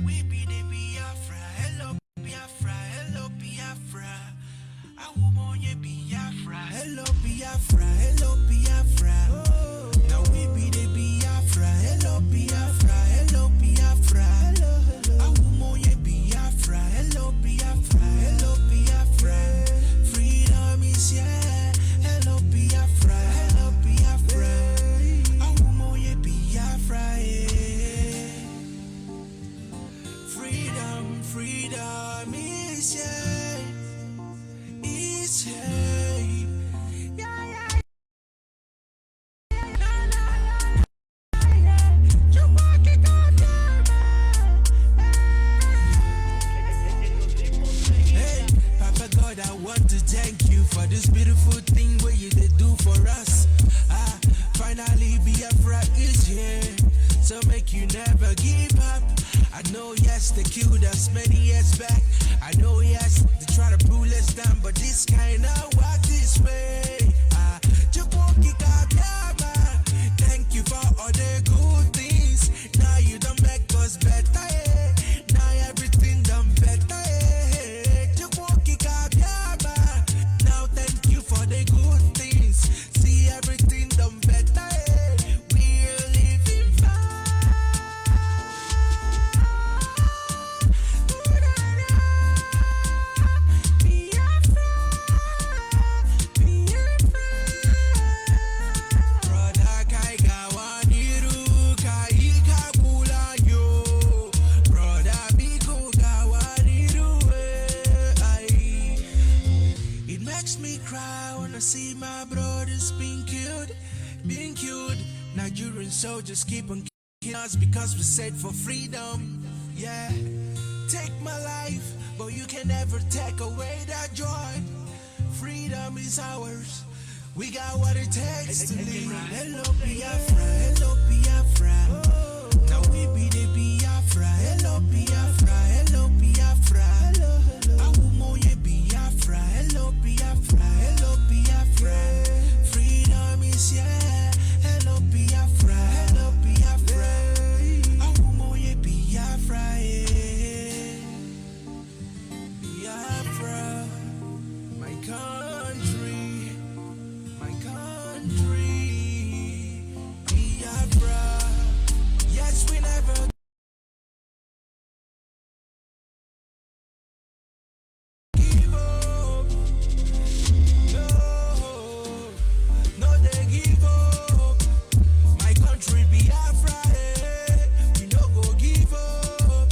We be the Biafra, hello Biafra, hello Biafra. I want you Biafra, hello Biafra, hello Biafra. Now we be the Biafra, hello Biafra, hello Biafra. I want you Biafra, hello Biafra, hello Biafra. Freedom is here, hello Biafra, hello Biafra. I want you Biafra, freedom is here, is here. Yeah, yeah. Hey, Papa God, I want to thank you for this beautiful thing what you did do for us. Finally Biafra is here, so make you never give up. I know yes, they killed us many years back. I know yes, they try to pull us down, but this kind of walk this way. Thank you for all the good things. Now you don't make us better. Now everything done better. Now thank you for the good things. See everything done better. We're living see my brothers being killed. Nigerian soldiers keep on killing us because we said for freedom. Yeah, take my life, but you can never take away that joy. Freedom is ours. We got what it takes to live. Hello Biafra, hello Biafra. Now we be the Biafra. Hello Biafra, hello Biafra. Awumoye Biafra, hello Biafra, hello Biafra. Freedom is here. Hello Biafra, hello Biafra. Awumoye Biafra, Biafra, my country, my country. Biafra, yes we never give up. No, they give up. My country Biafra, we no go give up.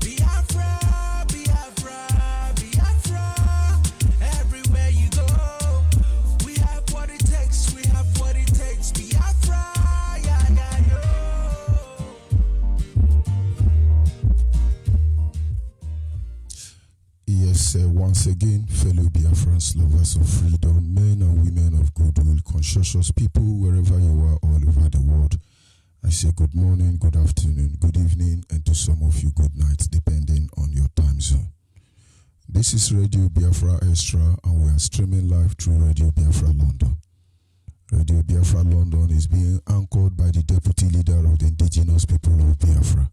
Biafra, Biafra, Biafra. Everywhere you go, we have what it takes. We have what it takes. Biafra, yeah, yeah, yo. Yes, once again, fellow Biafrans, lovers of freedom, men and women of goodwill, conscientious people, wherever you are, all over the world, I say good morning, good afternoon, good evening, and to some of you, good night, depending on your time zone. This is Radio Biafra Extra, and we are streaming live through Radio Biafra London. Radio Biafra London is being anchored by the deputy leader of the indigenous people of Biafra.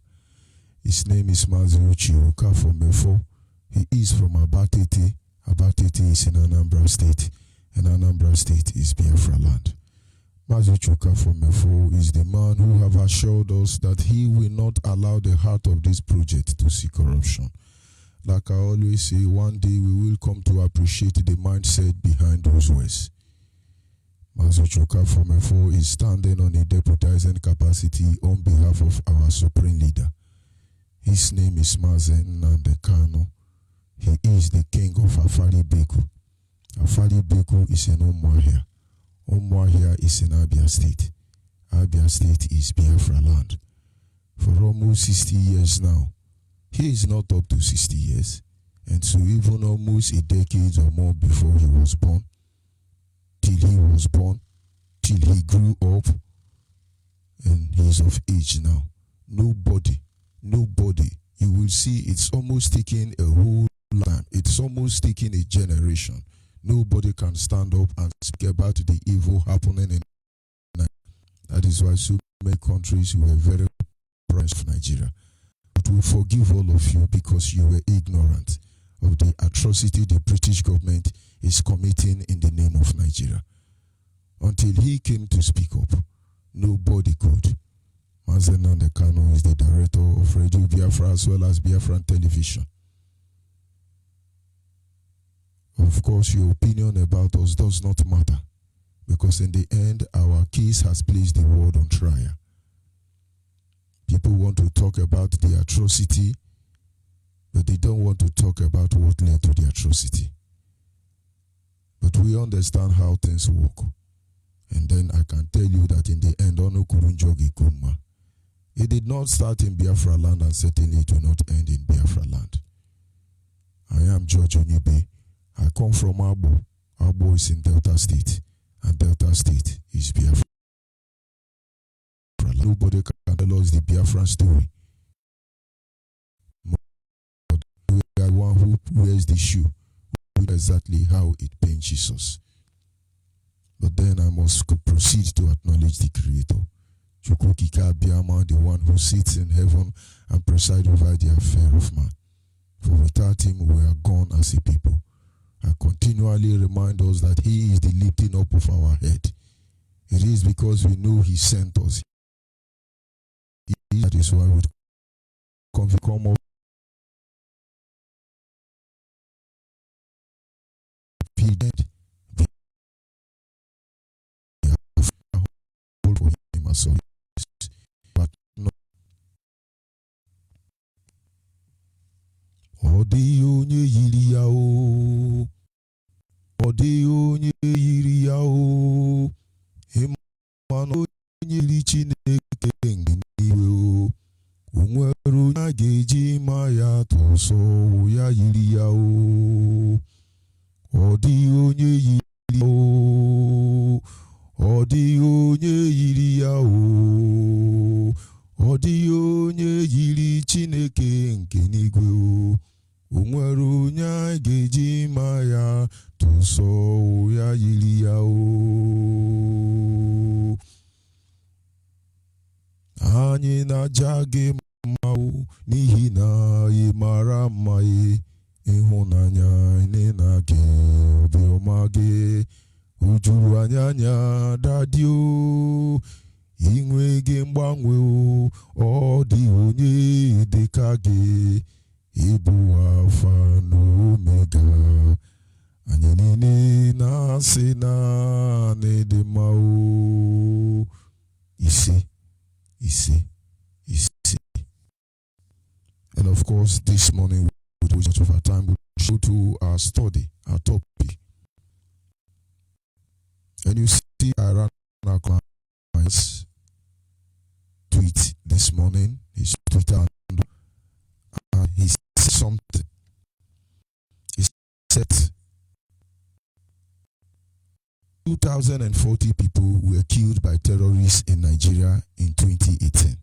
His name is Mazi Chiruka from Mefo. He is from Abatete. Abatete is in Anambra State, and Anambra State is Biafra land. Mazi Chiruka from Mefo is the man who have assured us that he will not allow the heart of this project to see corruption. Like I always say, one day we will come to appreciate the mindset behind those words. Mazi Chiruka from Mefo is standing on a deputizing capacity on behalf of our supreme leader. His name is Mazen Nandekano. He is the king of Afari Beku. Afari Beku is in Umuahia. Umuahia is in Abia State. Abia State is Biafra land. For almost 60 years now. He is not up to 60 years. And so even almost a decade or more before he was born, till he grew up, and he's of age now. Nobody, you will see it's almost taking a whole time. It's almost taking a generation. Nobody can stand up and speak about the evil happening in Nigeria. That is why so many countries were very proud of Nigeria. But we forgive all of you because you were ignorant of the atrocity the British government is committing in the name of Nigeria. Until he came to speak up, nobody could. Mazen Nandekano is the director of Radio Biafra as well as Biafran Television. Of course, your opinion about us does not matter, because in the end, our case has placed the world on trial. People want to talk about the atrocity, but they don't want to talk about what led to the atrocity. But we understand how things work. And then I can tell you that in the end, Ono Kurunjogi Kuma, it did not start in Biafra land, and certainly it will not end in Biafra land. I am George Onyibe. I come from Abo. Abo is in Delta State, and Delta State is Biafra. Nobody can tell us the Biafran story. We are one who wears the shoe, who knows exactly how it pinches us. But then I must proceed to acknowledge the Creator. Chukukika Biama, the one who sits in heaven and presides over the affair of man. For without him we are gone as a people. I continually remind us that he is the lifting up of our head. It is because we know he sent us. That is why we come up. But no. Odionye yiriao. Odionye yiriao. Himano nyiri Chineke ngeniwe. Unweru na geji maya toso ya yiriao. Odionye yiriao. Odionye yiriao. Odionye yiri Chineke nkenigwe. Unweru na geji maya toso ya yiriao. Anyị na-aja gị mma n'ihi na ị mara mma, ịhụnanya ị na-aga obiọma gị o juru anya dadị o, inwe gị mgbanwe ọ dị onye dịka gị, ịbụ Alfa na Omega. Anyị niile na-asị na dị mma o. Ise. And of course, this morning, with much of our time, we go to our study, our topic. And you see, I ran our client's tweet this morning, his Twitter, and he said something. He said 2,040 people were killed by terrorists in Nigeria in 2018.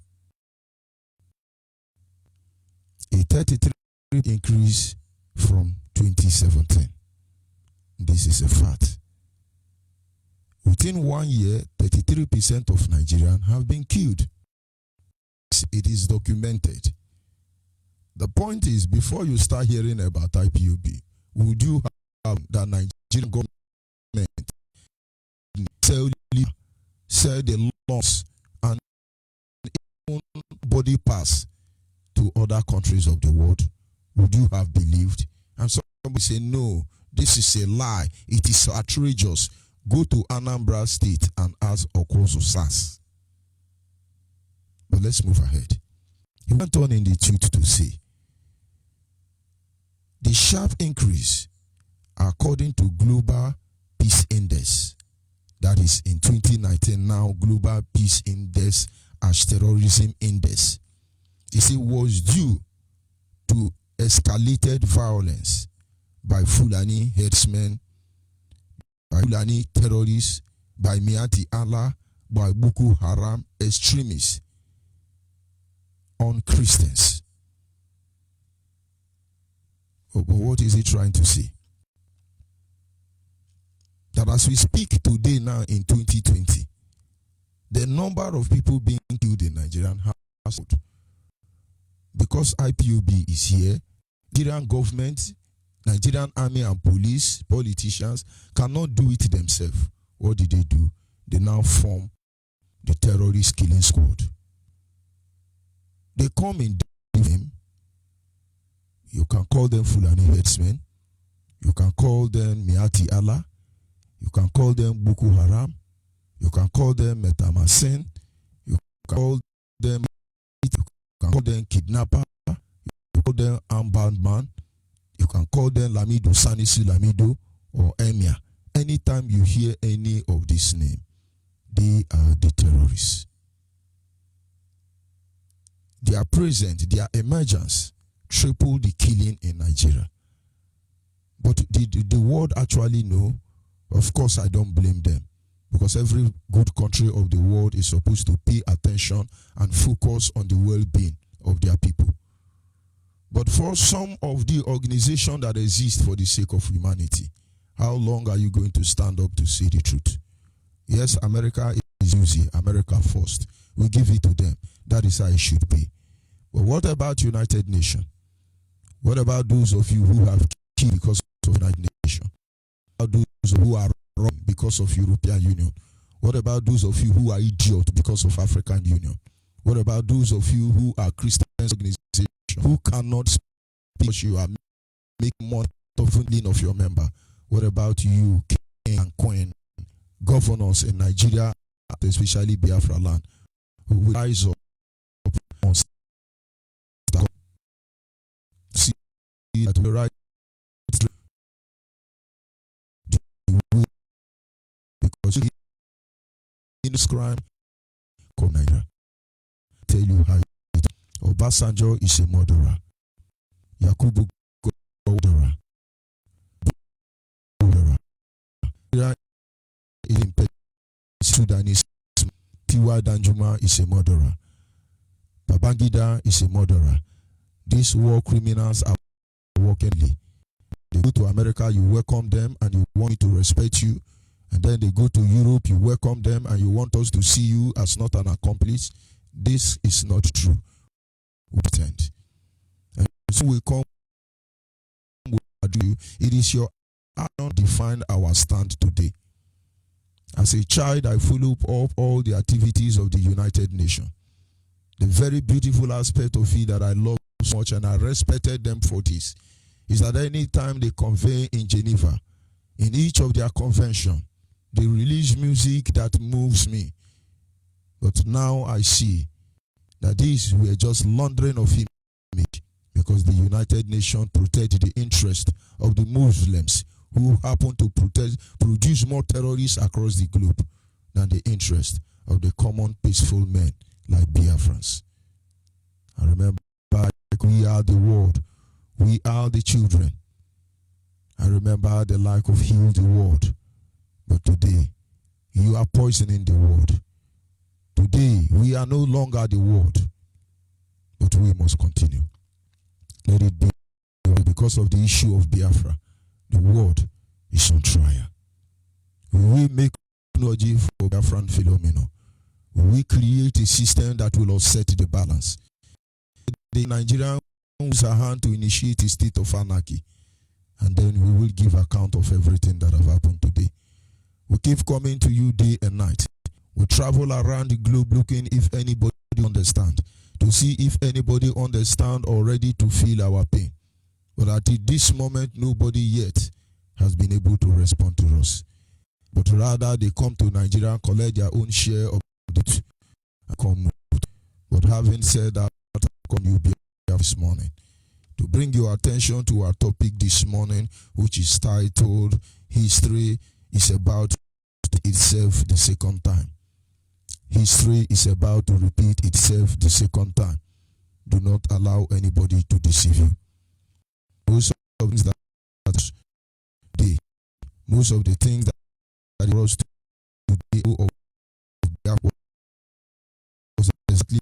A 33% increase from 2017. This is a fact. Within 1 year, 33% of Nigerians have been killed. It is documented. The point is, before you start hearing about IPOB, would you have the Nigerian government sell the laws and even body pass to other countries of the world? Would you have believed? And somebody say, no, this is a lie. It is outrageous. Go to Anambra State and ask Okoso Sas. But let's move ahead. He went on in the tweet to say, the sharp increase, according to Global Peace Index, that is in 2019 now, Global Peace Index as Terrorism Index, it was due to a escalated violence by Fulani herdsmen, by Fulani terrorists, by Miati Allah, by Boko Haram extremists on Christians. But what is he trying to say? That as we speak today now in 2020, the number of people being killed in Nigerian household, because IPOB is here, Nigerian government, Nigerian army and police, politicians cannot do it themselves. What did they do? They now form the terrorist killing squad. They come in name. You can call them Fulani herdsmen. You can call them Miati Allah. You can call them Boko Haram. You can call them Metamasin. You can call them kidnapper. You can call them armband man. You can call them Lamido, Sanisi Lamido, or Emir. Anytime you hear any of this name, they are the terrorists. Their presence, their emergence, tripled the killing in Nigeria. But did the world actually know? Of course, I don't blame them, because every good country of the world is supposed to pay attention and focus on the well-being of their people. But for some of the organizations that exist for the sake of humanity, how long are you going to stand up to say the truth? Yes, America is easy. America first. We give it to them. That is how it should be. But what about United Nations? What about those of you who have killed because of United Nations? What about those who are wrong because of European Union? What about those of you who are idiots because of African Union? What about those of you who are Christian organizations who cannot speak because you are making money of your member? What about you, king and queen, governors in Nigeria, especially Biafra land, who will rise up and see that we right because in this crime come Nigeria. Tell you how it Obasanjo is a murderer. Yakubu murderer. Sudanese Tiwa Danjuma is a murderer. Babangida is a murderer. These war criminals are working. They go to America, you welcome them and you want me to respect you. And then they go to Europe, you welcome them and you want us to see you as not an accomplice. This is not true. We pretend. And so we come, it is your honor to define our stand today. As a child, I follow up all the activities of the United Nations. The very beautiful aspect of it that I love so much and I respected them for this is that any time they convene in Geneva, in each of their convention, they release music that moves me. But now I see that these were just laundering of image, because the United Nations protect the interest of the Muslims who happen to produce more terrorists across the globe than the interest of the common peaceful men like Biafrans. I remember, we are the world, we are the children. I remember the like of heal the world. But today, you are poisoning the world. Today, we are no longer the world. But we must continue. Let it be, because of the issue of Biafra, the world is on trial. Will we make technology for Biafran phenomenon? Will we create a system that will offset the balance? The Nigerian use a hand to initiate a state of anarchy, and then we will give account of everything that have happened today. We keep coming to you day and night. We travel around the globe looking if anybody understand, to see if anybody understand or ready to feel our pain. But at this moment, nobody yet has been able to respond to us. But rather, they come to Nigeria and collect their own share of it. But having said that, come you be this morning to bring your attention to our topic this morning, which is titled History is About Itself the Second Time. History is about to repeat itself the second time. Do not allow anybody to deceive you. Most of the things that today, most of the things that brought us today of Biafra was exactly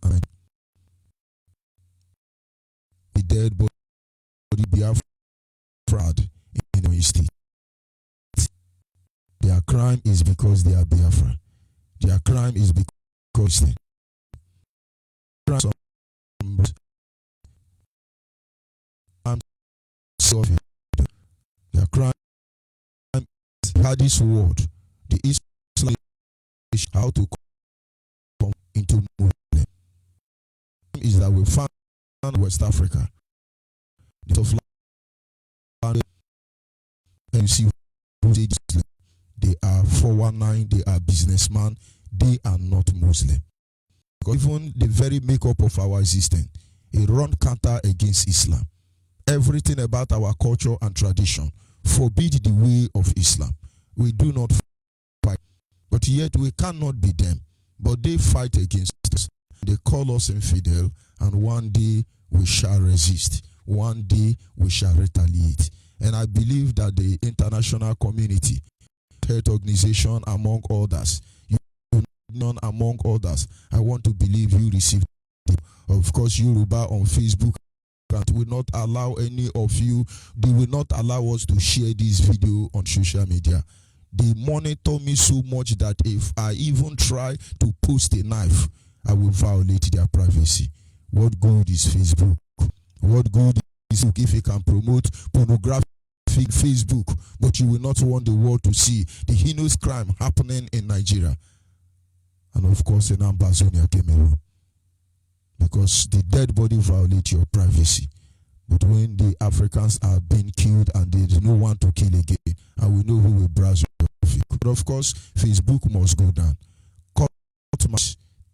and the dead body Biafra in Oyo State. Their crime is because they are Biafra. Their crime is because they their crime had this word, the Islam how to come into movement is that we found West Africa, the of land, and you see they are 419, they are businessmen, they are not Muslim. Because even the very makeup of our existence, it run counter against Islam. Everything about our culture and tradition forbid the way of Islam. We do not fight, but yet we cannot be them. But they fight against us. They call us infidel, and one day we shall resist. One day we shall retaliate. And I believe that the international community, health organization among others, none among others, I want to believe you received it. Of course, Yoruba on Facebook will not allow any of you, they will not allow us to share this video on social media. They monitor me so much that if I even try to post a knife, I will violate their privacy. What good is Facebook? What good is Facebook if you can promote pornography Facebook, but you will not want the world to see the heinous crime happening in Nigeria and of course in Ambazonia, Cameroon, because the dead body violates your privacy. But when the Africans are being killed and there is no one to kill again, and we know who will browse your traffic. But of course, Facebook must go down. Cut my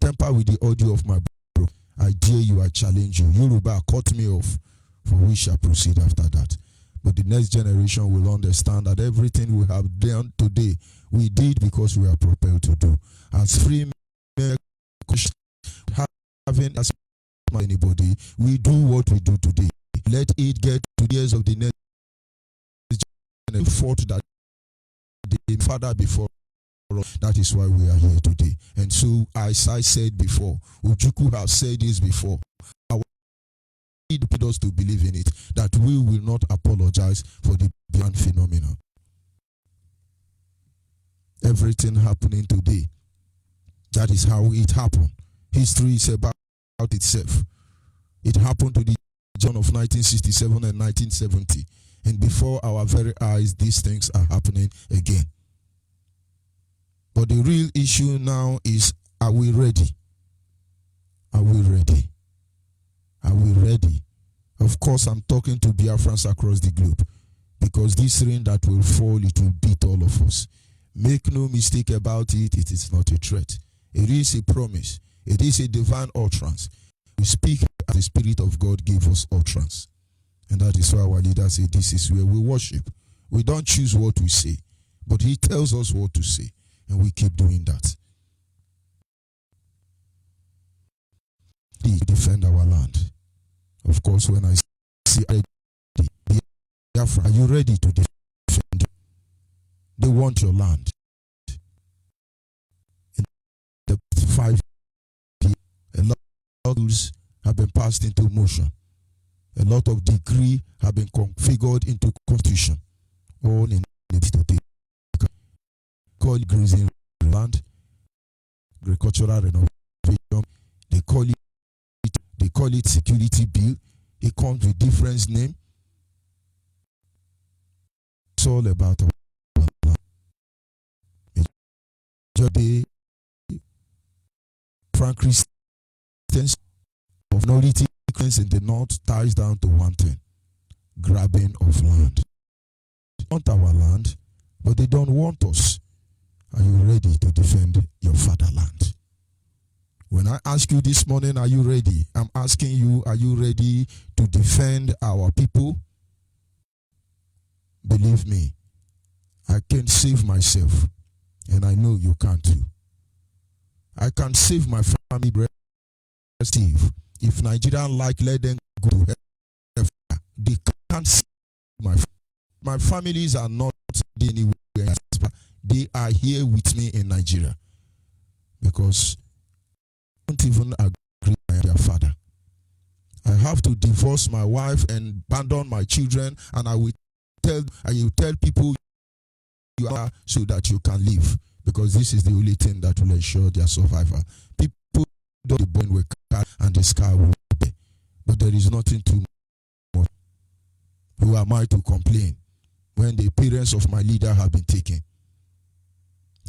temper with the audio of my bro. I dare you, I challenge you. Yoruba, cut me off, for we shall proceed after that. But the next generation will understand that everything we have done today, we did because we are propelled to do. As free men, having as anybody, we do what we do today. Let it get to the ears of the next generation. Fought that the father before. That is why we are here today. And so, as I said before, Ujuku has said this before. Need us to believe in it, that we will not apologize for the beyond phenomenon. Everything happening today, that is how it happened. History is about itself. It happened to the John of 1967 and 1970, and before our very eyes, these things are happening again. But the real issue now is, are we ready? Are we ready? Are we ready? Of course, I'm talking to Biafrans across the globe, because this rain that will fall, it will beat all of us. Make no mistake about it, it is not a threat. It is a promise. It is a divine utterance. We speak as the Spirit of God gave us utterance. And that is why our leader said, this is where we worship. We don't choose what we say, but he tells us what to say, and we keep doing that. We defend our land. Of course, when I see Biafra, are you ready to defend? They want your land. In the 5 years, a lot of rules have been passed into motion. A lot of decrees have been configured into constitution. All in it to take. Call it grazing land, agricultural renovation. They call it security bill. It comes with different name. It's all about our land. The Frank Christians of minority in the north ties down to one thing: grabbing of land. They want our land, but they don't want us. Are you ready to defend your fatherland? When I ask you this morning, are you ready? I'm asking you, are you ready to defend our people? Believe me, I can save myself, and I know you can too. I can save my family, Steve. If Nigerians like, let them go to hell. They can't see my families are not anywhere. They are here with me in Nigeria because I don't even agree with their father. I have to divorce my wife and abandon my children, and I will tell people you are so that you can live, because this is the only thing that will ensure their survival. People don't be born with car and the sky will be, but there is nothing too much. Who am I to complain when the parents of my leader have been taken?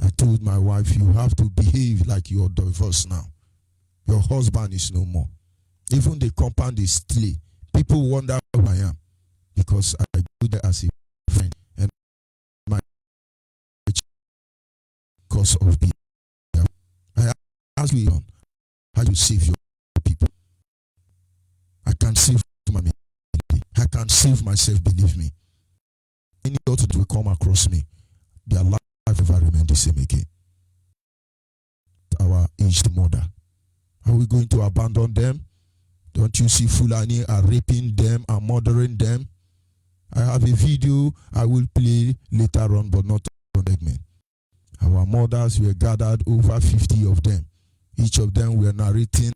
I told my wife, you have to behave like you're divorced now. Your husband is no more. Even the compound is still. People wonder who I am because I go there as a friend, and my because of being. I ask you how you save your people. I can save my I can save myself, believe me. Any thought that will come across me, their life never remain the same again. Our aged mother, are we going to abandon them? Don't you see Fulani are raping them and murdering them? I have a video I will play later on, but not on segment. Our mothers were gathered, over 50 of them. Each of them were narrating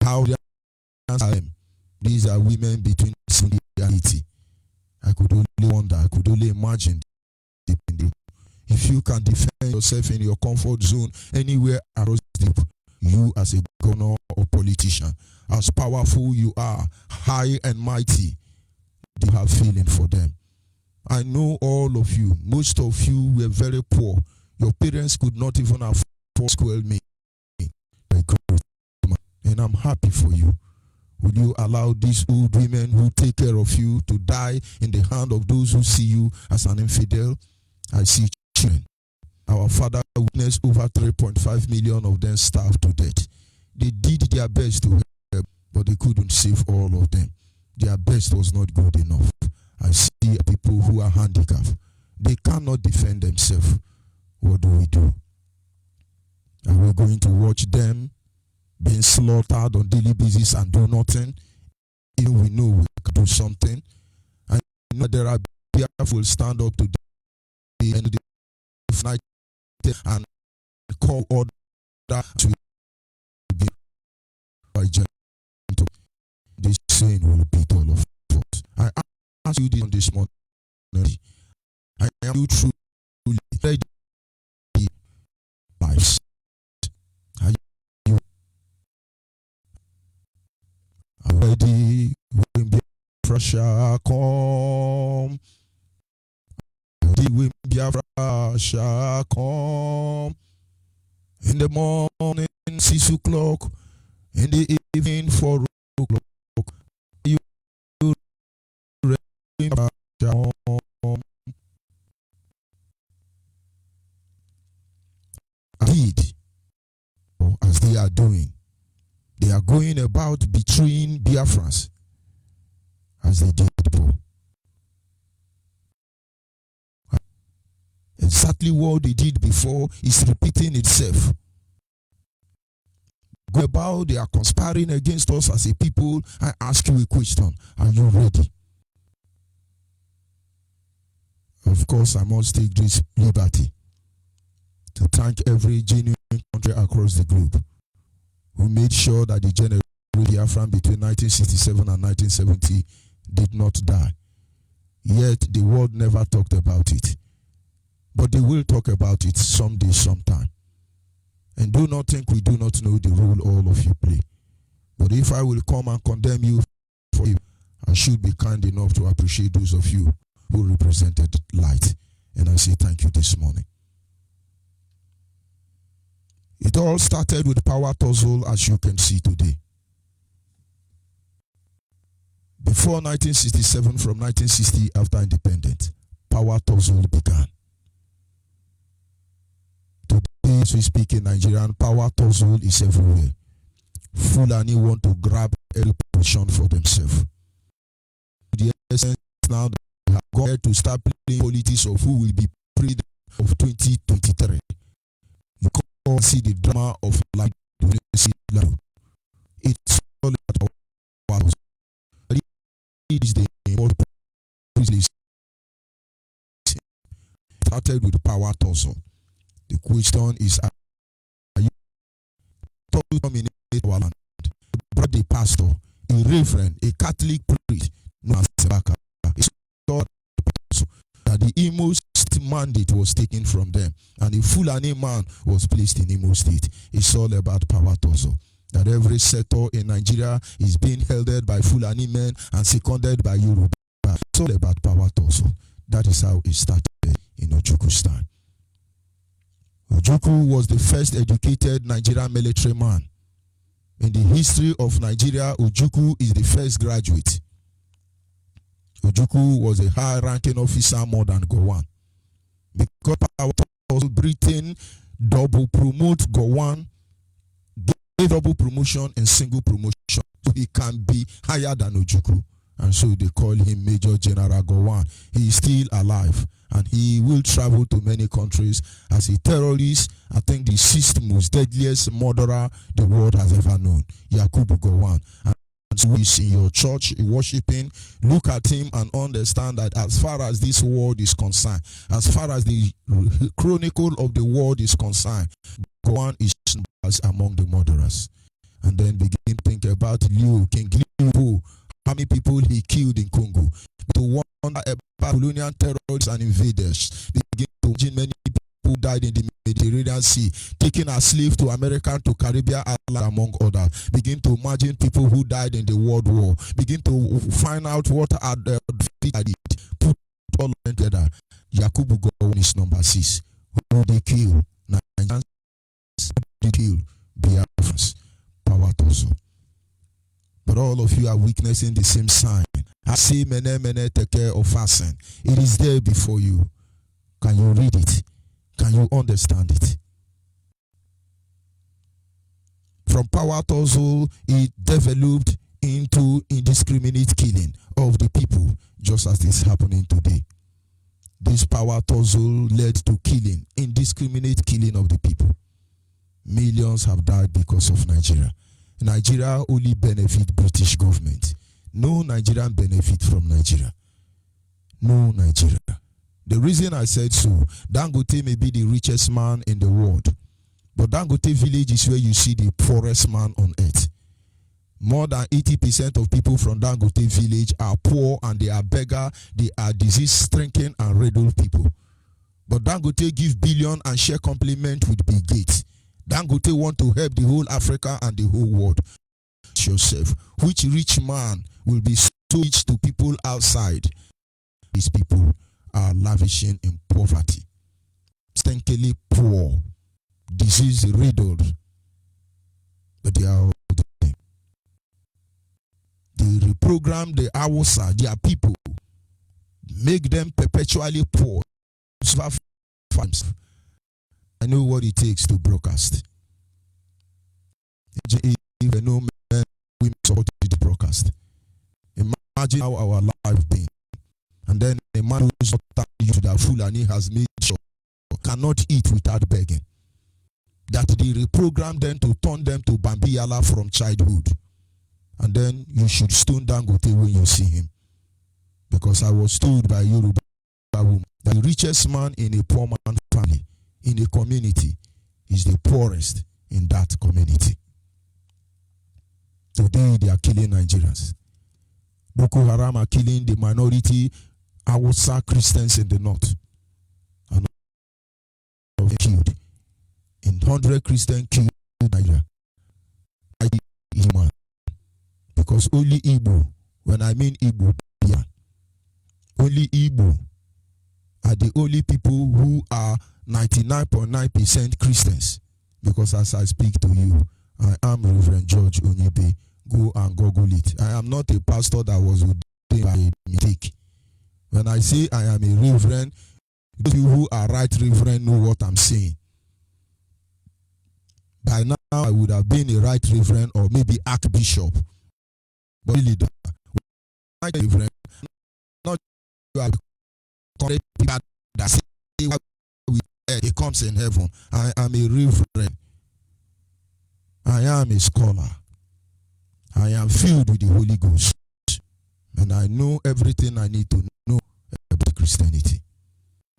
how they are. These are women between 70 and 80. I could only wonder, I could only imagine. If you can defend yourself in your comfort zone anywhere across the globe, you as a governor or politician, as powerful you are, high and mighty, they have feeling for them. I know all of you, most of you were very poor. Your parents could not even afford school me. And I'm happy for you. Will you allow these old women who take care of you to die in the hand of those who see you as an infidel? I see children. Our father witnessed over 3.5 million of them starved to death. They did their best to help, but they couldn't save all of them. Their best was not good enough. I see people who are handicapped. They cannot defend themselves. What do we do? Are we going to watch them being slaughtered on daily basis and do nothing? Even we know we can do something. I know there are Biafra who will stand up to the end of the night and call order to be by gentle. This saying will beat all of us. I ask you this on this morning. I am you truly ready lives. Are you ready when Biafra shall come? When Biafra shall come, in the morning 6 o'clock, in the evening 4 o'clock, you ready shall come. Indeed, as they are doing, they are going about betraying Biafrans as they did before. Exactly what they did before is repeating itself. Go about, they are conspiring against us as a people. I ask you a question. Are you ready? Of course, I must take this liberty to thank every genuine country across the globe who made sure that the generation Biafra between 1967 and 1970 did not die. Yet the world never talked about it. But they will talk about it someday, sometime. And do not think we do not know the role all of you play. But if I will come and condemn you for you, I should be kind enough to appreciate those of you who represented light. And I say thank you this morning. It all started with power tussle, as you can see today. Before 1967, from 1960 after independence, power tussle began. As we speak in Nigerian, power tussle is everywhere. Fulani want to grab every position for themselves. The essence now that they have gone to start playing politics of who will be president of 2023. You can't see the drama of like it's all about started with power tussle. The question is, are you to dominate our land? Brought the pastor, a reverend, a Catholic priest, known as Sebaka. That the Imo State mandate was taken from them, and a Fulani man was placed in Imo State. It's all about power tussle. That every sector in Nigeria is being held by Fulani men and seconded by Yoruba. It's all about power tussle. That is how it started in Ojuku's time. Ojuku was the first educated Nigerian military man. In the history of Nigeria, Ojuku is the first graduate. Ojuku was a high-ranking officer more than Gowon. Because power tussle, Britain double promote Gowon, gave double promotion and single promotion, so he can be higher than Ojuku. And so they call him Major General Gowon. He is still alive, and he will travel to many countries as a terrorist. I think the sixth most deadliest murderer the world has ever known, Yakubu Gowon. And so is in your church worshiping, look at him and understand that as far as this world is concerned, as far as the chronicle of the world is concerned, Gowon is among the murderers. And then begin to think about King Liu, how many people he killed in Congo. To wonder about colonial terrorists and invaders. Begin to imagine many people who died in the Mediterranean Sea, taken as slaves to America, to Caribbean islands, among others. Begin to imagine people who died in the World War. Begin to find out what are the did. Put all together. Yakubu Gowon is number 6. Who they kill? Nigerians. They kill Biafrans. Power tussle. But all of you are witnessing the same sign. I say mene teke or fasten. It is there before you. Can you read it? Can you understand it? From power tussle, it developed into indiscriminate killing of the people, just as is happening today. This power tussle led to killing, indiscriminate killing of the people. Millions have died because of Nigeria. Nigeria only benefit British government. No Nigerian benefit from Nigeria. No Nigeria. The reason I said so, Dangote may be the richest man in the world, but Dangote village is where you see the poorest man on earth. More than 80% of people from Dangote village are poor and they are beggar, they are disease-stricken and riddled people. But Dangote give billion and share compliment with Bill Gates. Dangote want to help the whole Africa and the whole world. Ask yourself, which rich man will be so rich to people outside? These people are lavishing in poverty, stinkily poor, disease riddled, but they are all the same. They reprogram the Hausa, their people, make them perpetually poor. I know what it takes to broadcast. If I know men, women support the broadcast. Imagine how our life been. And then a man who's not used to that Fulani has made sure cannot eat without begging. That they reprogram them to turn them to Bambiyala from childhood. And then you should stone Dangote when you see him. Because I was told by Yoruba woman that the richest man in a poor man family, in a community, is the poorest in that community. Today they are killing Nigerians. Boko Haram are killing the minority Hausa Christians in the north. And killed. In 100 Christians killed in Nigeria. Because only Igbo, when I mean Igbo, only Igbo are the only people who are 99.9% Christians. Because as I speak to you, I am Reverend George Onyibe. Go and Google it. I am not a pastor that was ordained by a mistake. When I say I am a reverend, those people who are right reverend know what I'm saying. By now, I would have been a right reverend or maybe archbishop. But really, right reverend, not you are correct people that say it comes in heaven. I am a reverend. I am a scholar. I am filled with the Holy Ghost. And I know everything I need to know about Christianity.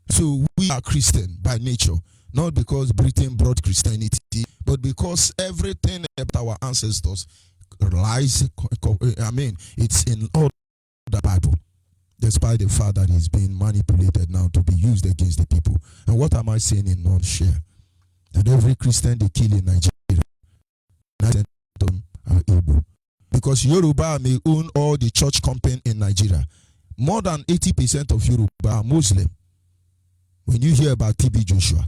So we are Christian by nature, not because Britain brought Christianity, but because everything about our ancestors lies, it's in all the Bible, despite the fact that it's being manipulated now to be used against the people. And what am I saying in nutshell? That every Christian they kill in Nigeria, 90% of them are Igbo. Because Yoruba may own all the church company in Nigeria. More than 80% of Yoruba are Muslim. When you hear about TB Joshua,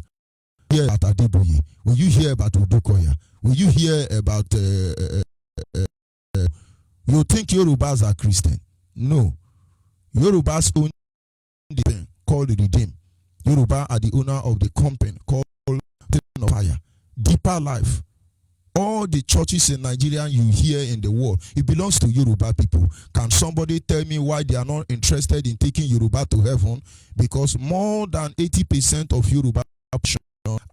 you hear about Adeboye, when you hear about Odukoya, when you hear about you think Yorubas are Christian. No. Yorubas own the pen called Redeem. Yoruba are the owner of the company called Fire. Deeper Life. All the churches in Nigeria you hear in the world, it belongs to Yoruba people. Can somebody tell me why they are not interested in taking Yoruba to heaven? Because more than 80% of Yoruba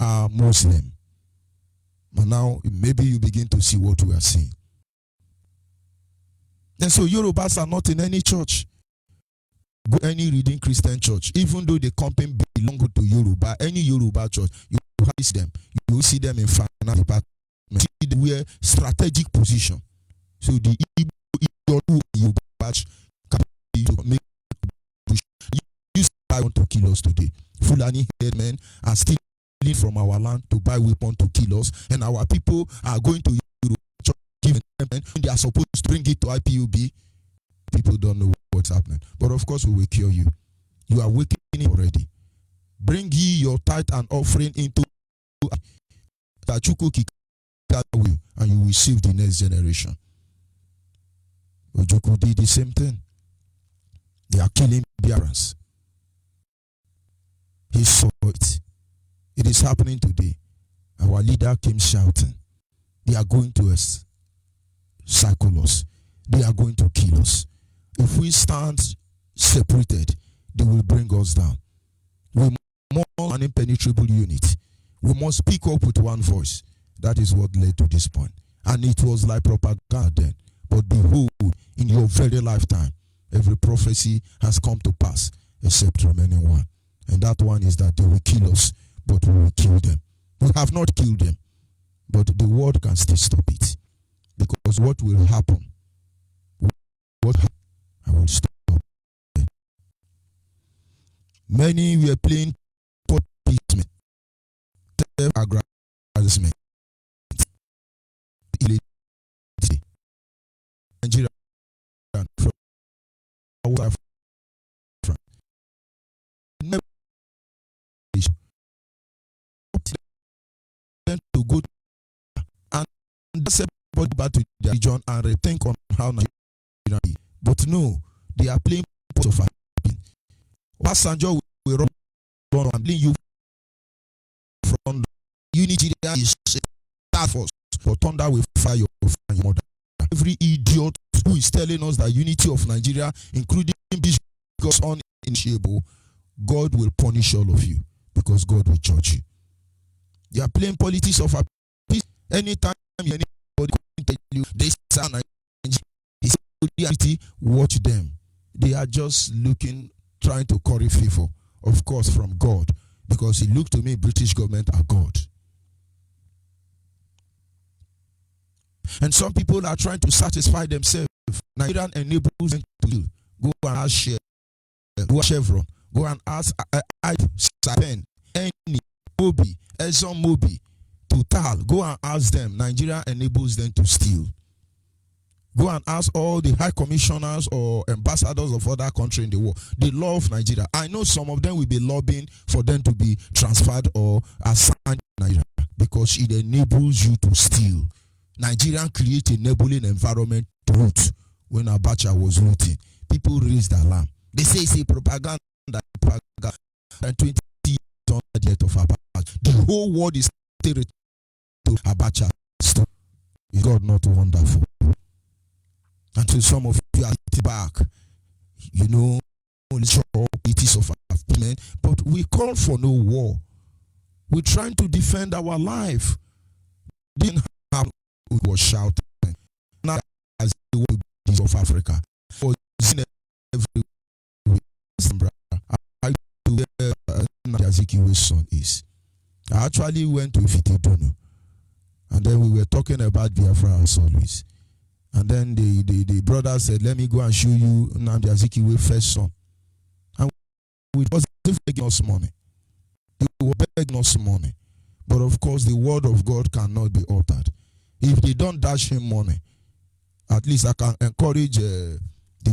are Muslim. But now, maybe you begin to see what we are seeing. And so Yorubas are not in any church. Go any reading Christian church, even though the company belong to Yoruba, any Yoruba church, you will see them. You will see them in finance department. We're strategic position. So the Yoruba church can make you want to kill us today. Fulani headmen are stealing from our land to buy weapons to kill us, and our people are going to Yoruba church giving them when they are supposed to bring it to IPUB. People don't know what's happening. But of course we will cure you. You are waking already. Bring ye your tithe and offering into Tachuko Kikawi, and you will save the next generation. Ojukwu did the same thing. They are killing Biafrans. He saw it. It is happening today. Our leader came shouting, they are going to cycle us. They are going to kill us. If we stand separated, they will bring us down. We must an impenetrable unit. We must speak up with one voice. That is what led to this point. And it was like propaganda then. But behold, in your very lifetime, every prophecy has come to pass, except remaining one. And that one is that they will kill us, but we will kill them. We have not killed them, but the world can still stop it. Because what will happen? I will stop. Many were playing appeasement, self-aggrandizement, Nigeria from South Africa. Never to go and everybody back to their region and rethink on how Nigeria is. But no, they are playing part of what Sanjo will run and bring you from unity. There is that force for thunder will fire your mother. Every idiot who is telling us that unity of Nigeria, including because uninitiable, God will punish all of you because God will judge you. They are playing politics of a peace. Anytime anybody tell you this is reality, watch them. They are just trying to curry favor, of course, from God, because it looked to me British government are God. And some people are trying to satisfy themselves. Nigerian enables them to go and ask Shell, go ask Chevron, go and ask Sapen, Eni, Mobi, Exxon Mobi, Total, go and ask them. Nigeria enables them to steal. Go and ask all the high commissioners or ambassadors of other countries in the world. They love Nigeria. I know some of them will be lobbying for them to be transferred or assigned to Nigeria because it enables you to steal. Nigeria created an enabling environment to loot. When Abacha was looting, people raised alarm. They say it's a propaganda. And 20 years on the death of Abacha, the whole world is still to Abacha. Is God not wonderful? Until some of you are back, it is of men, but we call for no war. We're trying to defend our life. Didn't have it was shouting. Not as the world of Africa. For every I Onyibe's son is. I actually went to Fitidono, and then we were talking about Biafra as always. And then the brother said, let me go and show you Nnamdi Azikiwe's first son. And we was begging us money. They were begging us money. But of course, the word of God cannot be altered. If they don't dash him money, at least I can encourage the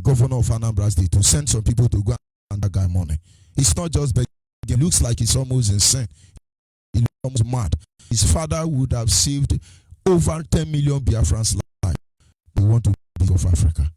governor of Anambra State to send some people to go and that guy money. It's not just begging. It looks like he's almost insane. He looks almost mad. His father would have saved over 10 million Biafrans' lives. They want to be Zeke of Africa.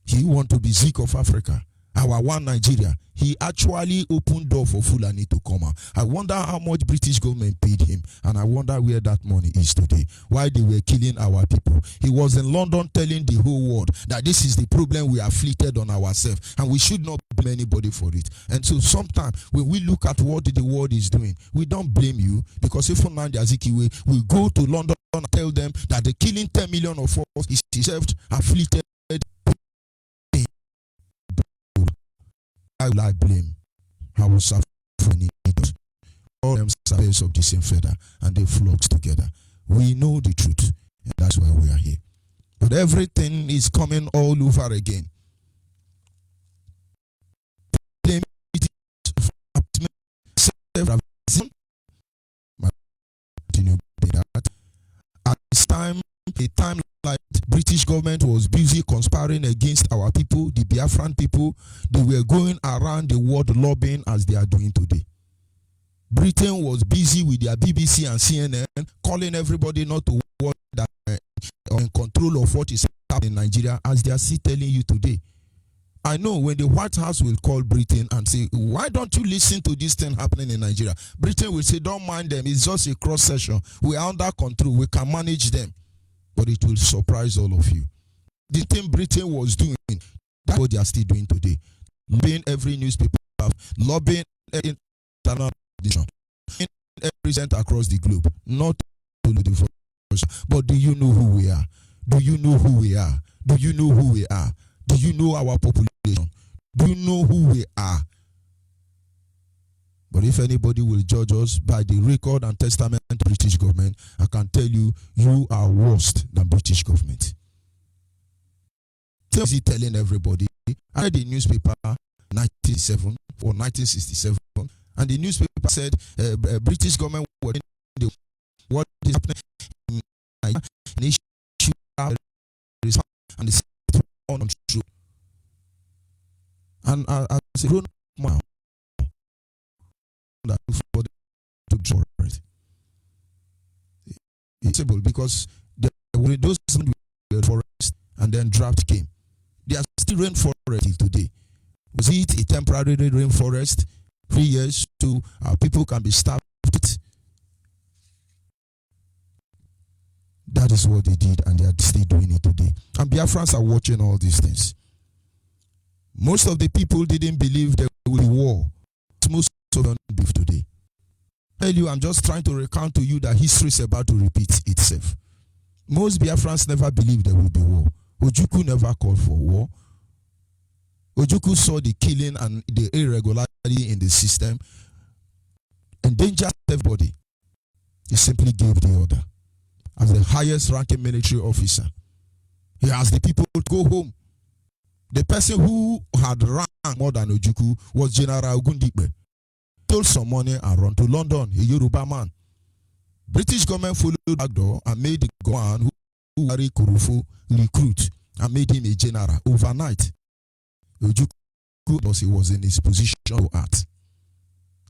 He want to be Zeke of Africa. Our one Nigeria. He actually opened door for Fulani to come out. I wonder how much British government paid him, and I wonder where that money is today. Why they were killing our people. He was in London telling the whole world that this is the problem we afflicted on ourselves, and we should not blame anybody for it. And so sometimes when we look at what the world is doing, we don't blame you, because if Nnamdi Azikiwe will go to London and tell them that the killing 10 million of us is self-afflicted, I will I blame. I will suffer it. All them servants of the same feather, and they flock together. We know the truth, and that's why we are here. But everything is coming all over again. At this time, a time like British government was busy conspiring against our people, the Biafran people. They were going around the world lobbying as they are doing today. Britain was busy with their BBC and CNN, calling everybody not to watch that in control of what is happening in Nigeria, as they are still telling you today. I know when the White House will call Britain and say, why don't you listen to this thing happening in Nigeria? Britain will say, don't mind them. It's just a cross section. We are under control. We can manage them. But it will surprise all of you. The thing Britain was doing, that's what they are still doing today. Lobbying every newspaper, lobbying international edition, present across the globe, not to the first. But do you know who we are? Do you know who we are? Do you know who we are? Do you know our population? Do you know who we are? But if anybody will judge us by the record and testament of the British government, I can tell you, you are worse than British government. Is he telling everybody? I read the newspaper 1967 or 1967, and the newspaper said British government were doing what is happening in Nigeria, and the untrue. And as a grown man, that for them to it. It's able because those were forest and then drought came. They are still rainforest till today. Was it a temporary rainforest? 3 years to people can be starved. That is what they did, and they are still doing it today. And Biafrans are watching all these things. Most of the people didn't believe there will be war. Most of them believe today. Tell you, I'm just trying to recount to you that history is about to repeat itself. Most Biafrans never believed there will be war. Ojukwu never called for war. Ojukwu saw the killing and the irregularity in the system, endangered everybody. He simply gave the order. As the highest ranking military officer, he asked the people to go home. The person who had ranked more than Ojukwu was General Ogundipe. Told some money and run to London, a Yoruba man. British government followed back door and made the Goan who married Kurufo recruit and made him a general overnight. Ojukwu, because he was in his position to act.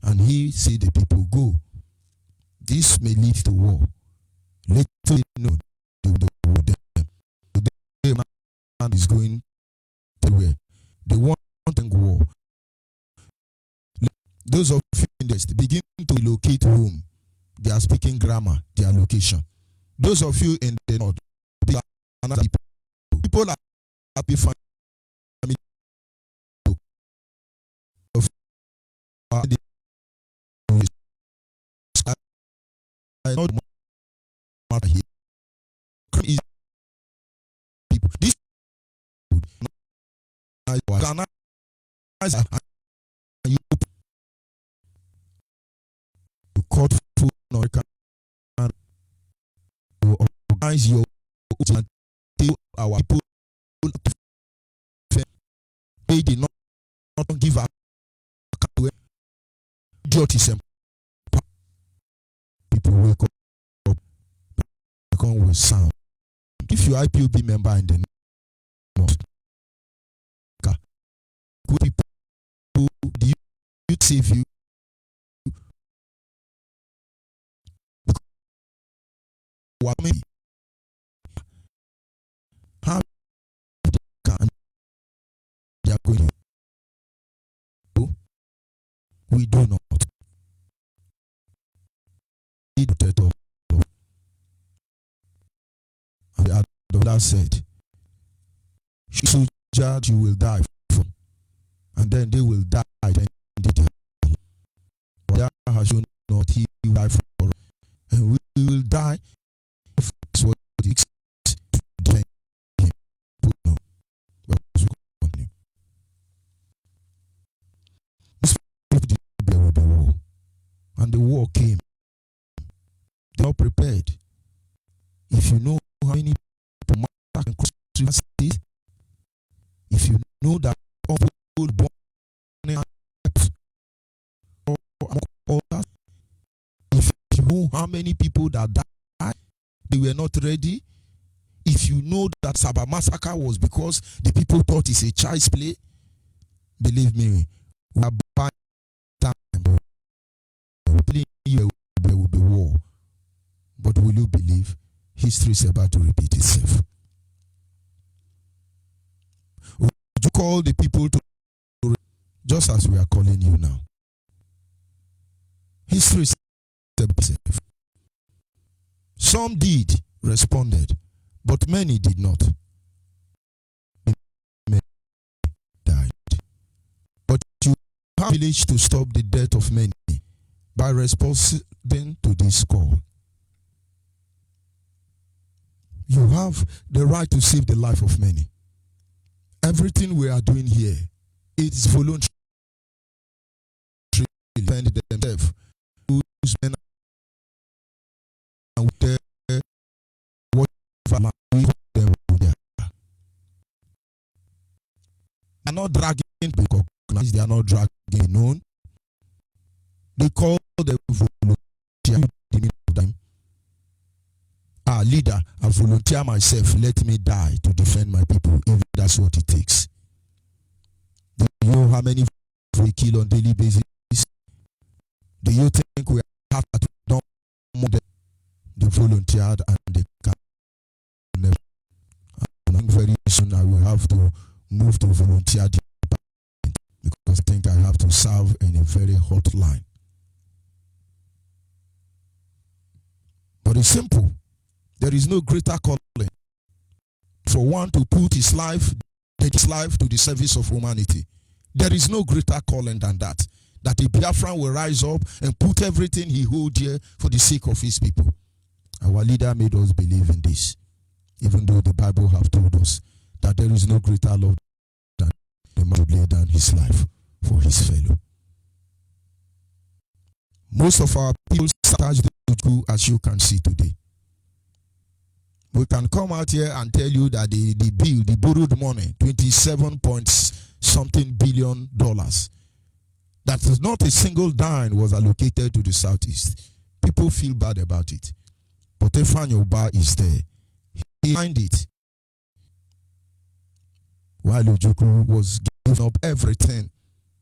And he said the people go. This may lead to war. Let me know the man is going to where they want war. Those of you in this begin to locate home. They are speaking grammar, their location. Those of you in the north, people are happy family. Not matter here. This organize your and tell our people they did not give up idiotism. People wake up, become with sound. If you IPOB member in the north, people do you save you? What maybe? How can they are going to? We do not. And the other said, "So judge, you will die for, and then they will die." Then God has shown not he will die for, and we will die. That's what it takes to defend him. These people did not bear with the war, and the war came. They are prepared. If you know how many people can cross state, if you know that all born if you know how many people that died, they were not ready. If you know that Saba massacre was because the people thought it's a child's play, believe me, we are buying time. There will be war. But will you believe history is about to repeat itself? Would you call the people to just as we are calling you now? History is about itself. Some did, responded, but many did not. Many died. But you have a village to stop the death of many by responding to this call. You have the right to save the life of many. Everything we are doing here is voluntary. Defend themselves. Use men and whatever we them there. They are not dragging to recognize. They are not dragging known. They call the volunteer. Leader, I volunteer myself. Let me die to defend my people, if that's what it takes. Do you know how many we kill on a daily basis? Do you think we have to don't more than they volunteered and they can never? And very soon I will have to move to volunteer department because I think I have to serve in a very hot line. But it's simple. There is no greater calling for one to put his life to the service of humanity. There is no greater calling than that. That a Biafran will rise up and put everything he holds here for the sake of his people. Our leader made us believe in this, even though the Bible have told us that there is no greater love than the man who laid down his life for his fellow. Most of our people attach to you, as you can see today. We can come out here and tell you that the bill, the borrowed money, 27 point something billion dollars, that is not a single dime was allocated to the Southeast. People feel bad about it. But Efan Yoba is there. Behind it. While Ojukwu was giving up everything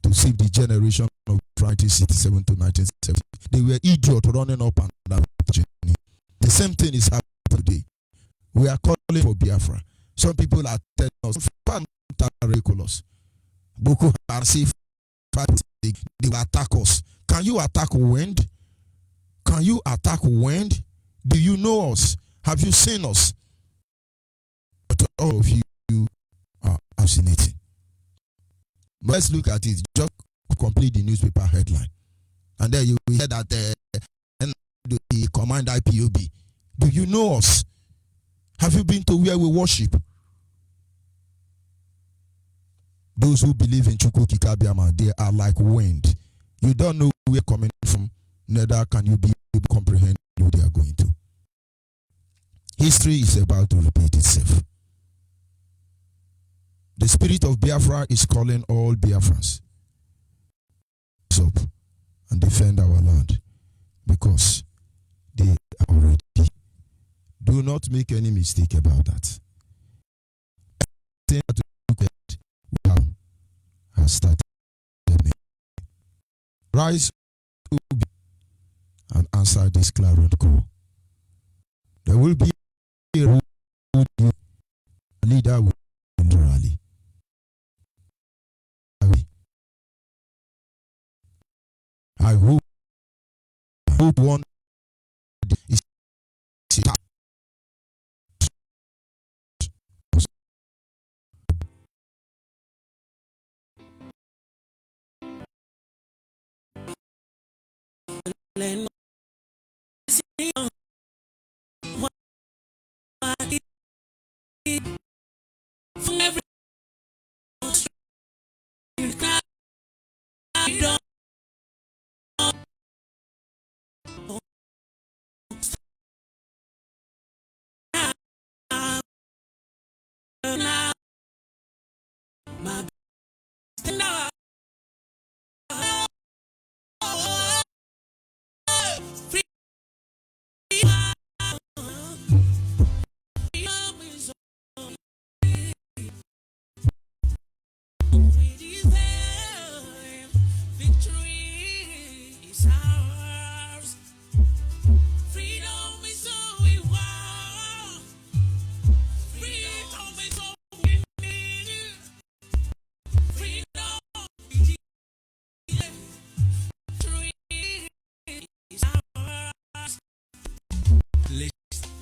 to save the generation of 1967 to 1970. They were idiots running up and down the journey. The same thing is happening today. We are calling for Biafra. Some people are telling us, ridiculous. Boko Haram, they will attack us. Can you attack wind? Can you attack wind? Do you know us? Have you seen us? But all of you are fascinating. Let's look at it. Just complete the newspaper headline. And then you will hear that the command IPOB. Do you know us? Have you been to where we worship? Those who believe in Chukwu Kikabiama, they are like wind. You don't know where we're coming from, neither can you be able to comprehend who they are going to. History is about to repeat itself. The spirit of Biafra is calling all Biafrans up and defend our land because they are already. Do not make any mistake about that. Has started. Rise up and answer this clarion call. There will be a leader will rally. I hope one is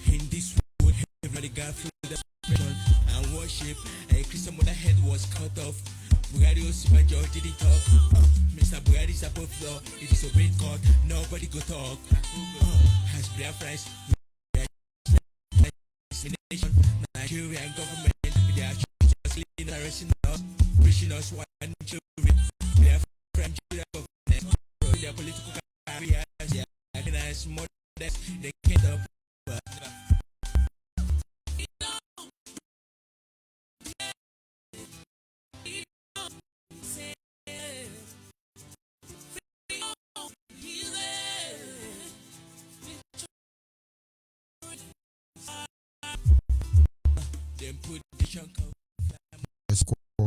in this world, everybody got through the prison and worship. A Christian mother head was cut off. Bugatti Osinbajo didn't talk. Mr. Bugatti's above law. It is a red court. Nobody go talk. As Biafrans, nation, Nigerian government, they are just arresting us, pushing us one children. Biafran government, their political careers, they are organized more than they can't help.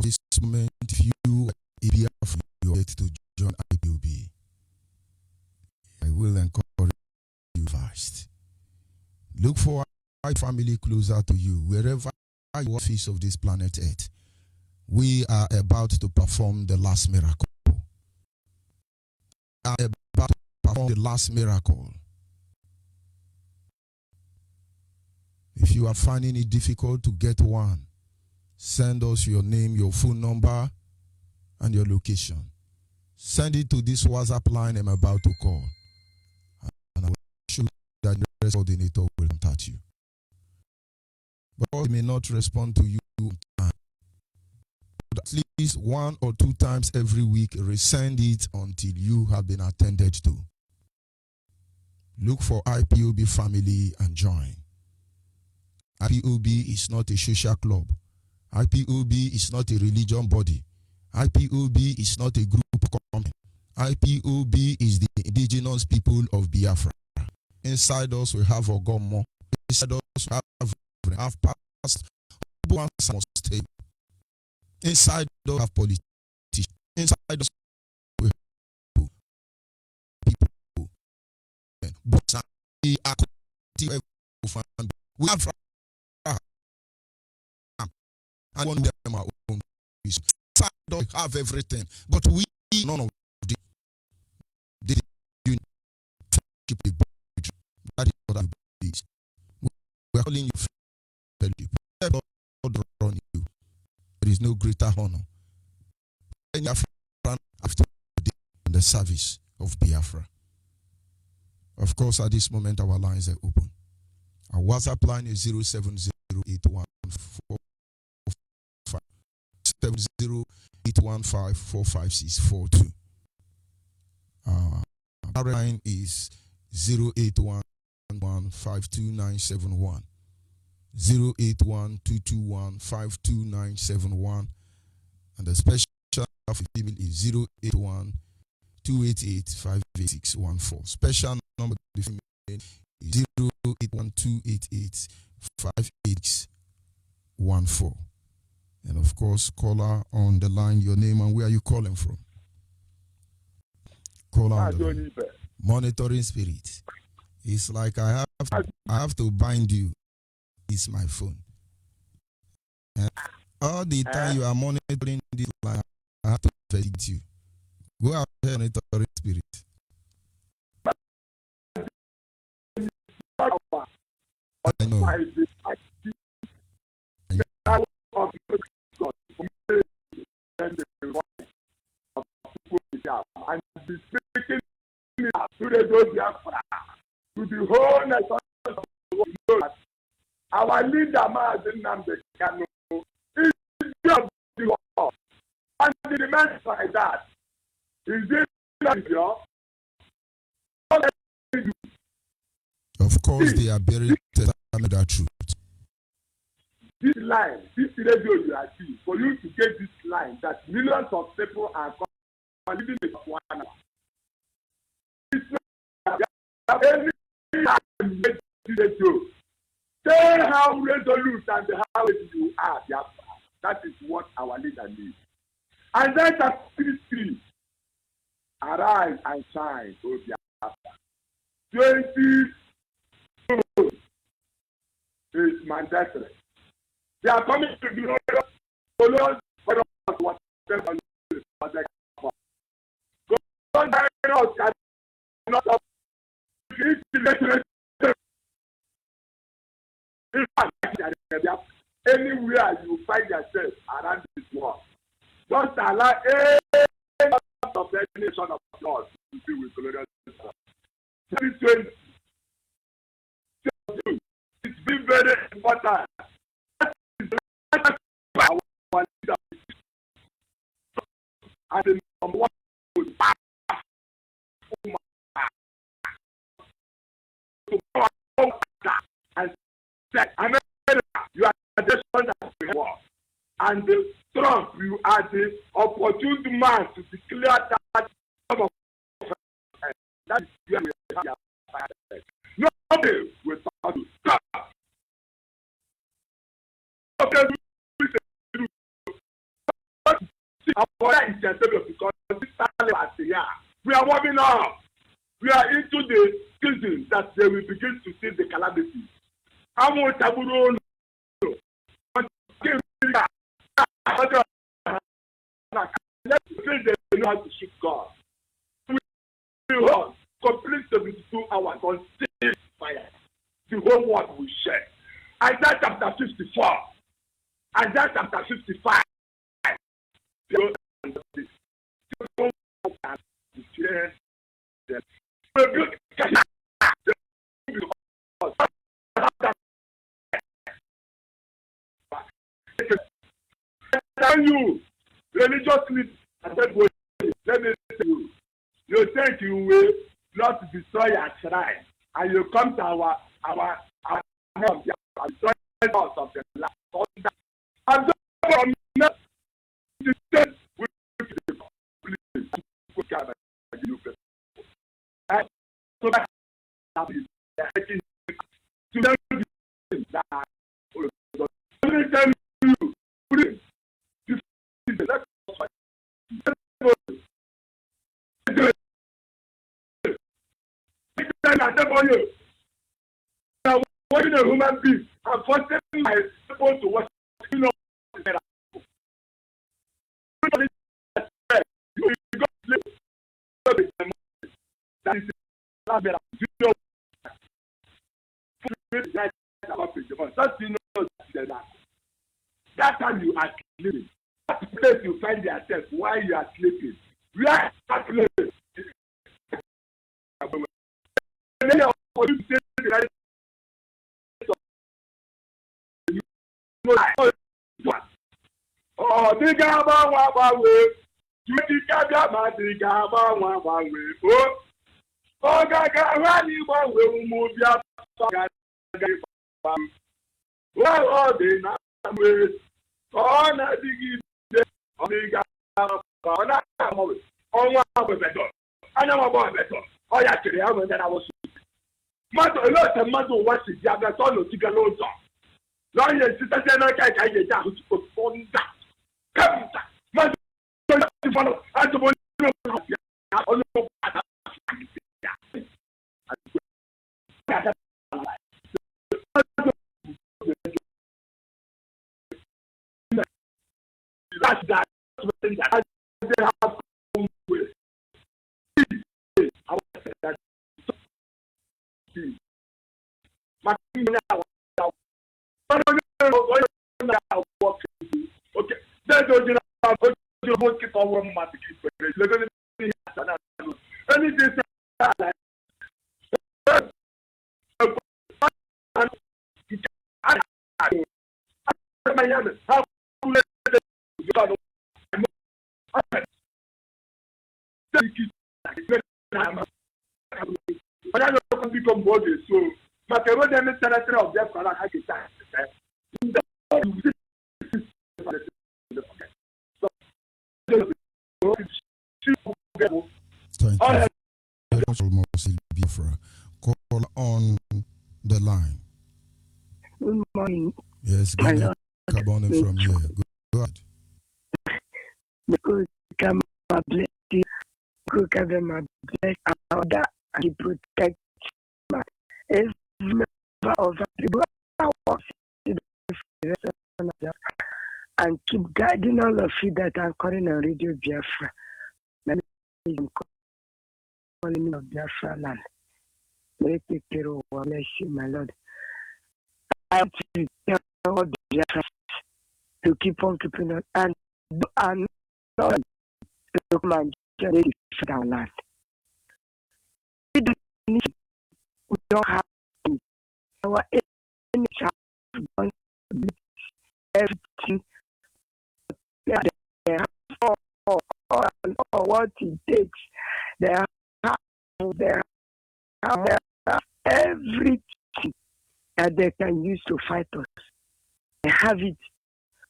This moment, if you are Biafra, you are to join IPOB. I will encourage you fast. Look for a family closer to you, wherever you are, face of this planet Earth. We are about to perform the last miracle. We are about to perform the last miracle. If you are finding it difficult to get one, send us your name, your phone number, and your location. Send it to this WhatsApp line I'm about to call. And I will show you that the rest coordinator will contact you. But they may not respond to you on time. But at least 1 or 2 times every week, resend it until you have been attended to. Look for IPOB family and join. IPOB is not a social club. IPOB is not a religion body. IPOB is not a group company. IPOB is the indigenous people of Biafra. Inside us we have Ogomo. Inside us we have past. Inside us we have politicians. Inside us we have people. But we are we have and one of them our own reason. Don't have everything, but we none of the keep the body. That is what I believe. We are calling you fellow. God run you. There is no greater honor. Any African after the service of Biafra. Of course, at this moment our lines are open. Our WhatsApp line is 07081 08081545642. Our line is 081152971. 081-221-52971. And the special for female is 081-288-58614. Special number for the female is 081-288-58614. And of course, caller on the line, your name and where are you calling from? Caller on the line. Monitoring spirit. It's like I have to bind you. It's my phone. And all the time you are monitoring this line, I have to feed you. Go out there, monitoring spirit. I know. And be speaking to the Biafra, to the whole nation of the world. Our leader, Maazin Namdekano, is just the law. And the demands like that. Is it not your? Of course, they are buried under that truth. This line, this radio you are seeing, for you to get this line, that millions of people are living in 1 hour. It's not every time you make this radio. Say how resolute and how you are, Biafra. That is what our leader needs. And then chapter 3, arise and shine, O Biafra. 20 is mandatory. They are coming to the followers for what they cannot anywhere you find yourself around this world, don't allow any of the nation of God to be with glorious God. 2020, it's been very important. And the number one and said, America, you are the one that we have. And the Trump, you are the opportune man to declare that that is where we have. Nobody will start to stop. Okay, because this time we are warming up. We are into the season that they will begin to see the calamity. How much have we known? Let's say they know how to shoot God. We will complete 72 hours on stage fire. The whole world will share. Isaiah chapter 54. Isaiah chapter 55. You religiously, I said, let me tell you, you think you will not destroy your shrine, and you come to our home, destroy us of the land. And from now, to say, we what is a human being? I'm forcing my people to watch. You know, you go sleep. That is that time you are sleeping. That place you find yourself while you are sleeping. Where is that place? Oh, diga ba we. You diga ba diga ba we. Oh, gaga rani ba we mu bia ga ga. ọ dị na mgbe ọ na-adịgide ọ dịga ọ na-agbanwe ọnwa agbebedo anya magbabedo ọ ya chịrị ya nwere na-awụsị mmadụ ele otu mmadụ ụwa si ji abịa tọ n'otiga n'ụzọ na onye sitete n'aka ka anyị ga-eji ahụ tupu nda kemta mmadụ atụbụ onye that's that I have with I would say that my now okay that's what you want keep our matic anything like become body so but the way they senator of Biafra like I Biafra. Call on the line. Good morning. Yes, good morning. Carbon from here. Go ahead. Because come my blessing, cook have my bless order and protect my every member of the and keep guiding all of you that are calling on Radio Biafra. Let me calling me of Biafra land. May take care of what bless you, my Lord. I have to tell all the Biafra to keep on keeping on and not to come and journey for our land. We don't have our enemy have done everything they have for what it takes. They have everything that they can use to fight us. They have it.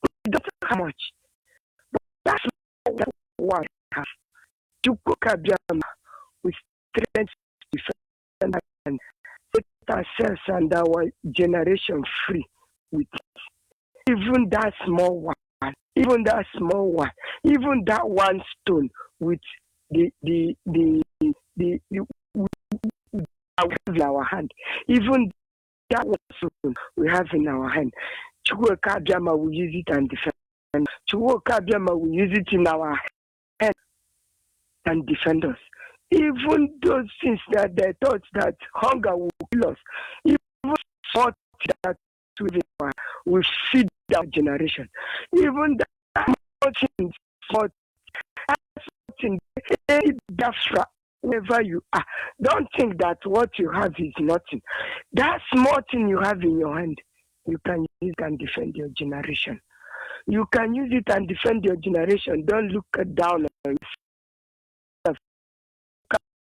We don't know how much. But that's what we have. To cook a Biafra with strength to defend and set ourselves and our generation free with it. Even that small one, even that one stone with the in our hand, even that one stone we have in our hand. Chukwuka Biafra will use it and defend. Chukwuka Biafra will use it in our hand and defend us. Even those things that they thought that hunger will kill us, even thought that we feed our generation, even that thing for Biafra, wherever you are, don't think that what you have is nothing. That small thing you have in your hand, you can use it and defend your generation. You can use it and defend your generation. Don't look down on yourself.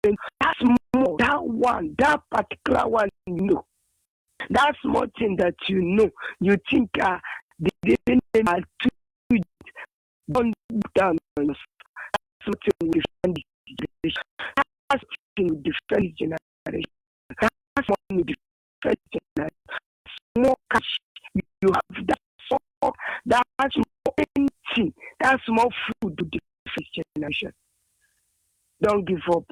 That's more. That particular one, you know. That small thing that you know, you think the enemy are too. Don't look down on yourself. That's something you defend the generation. That's something you defend the generation. That's something you defend the generation. Small cash, you have that small, that small anything, that small food to defend the generation. Don't give up.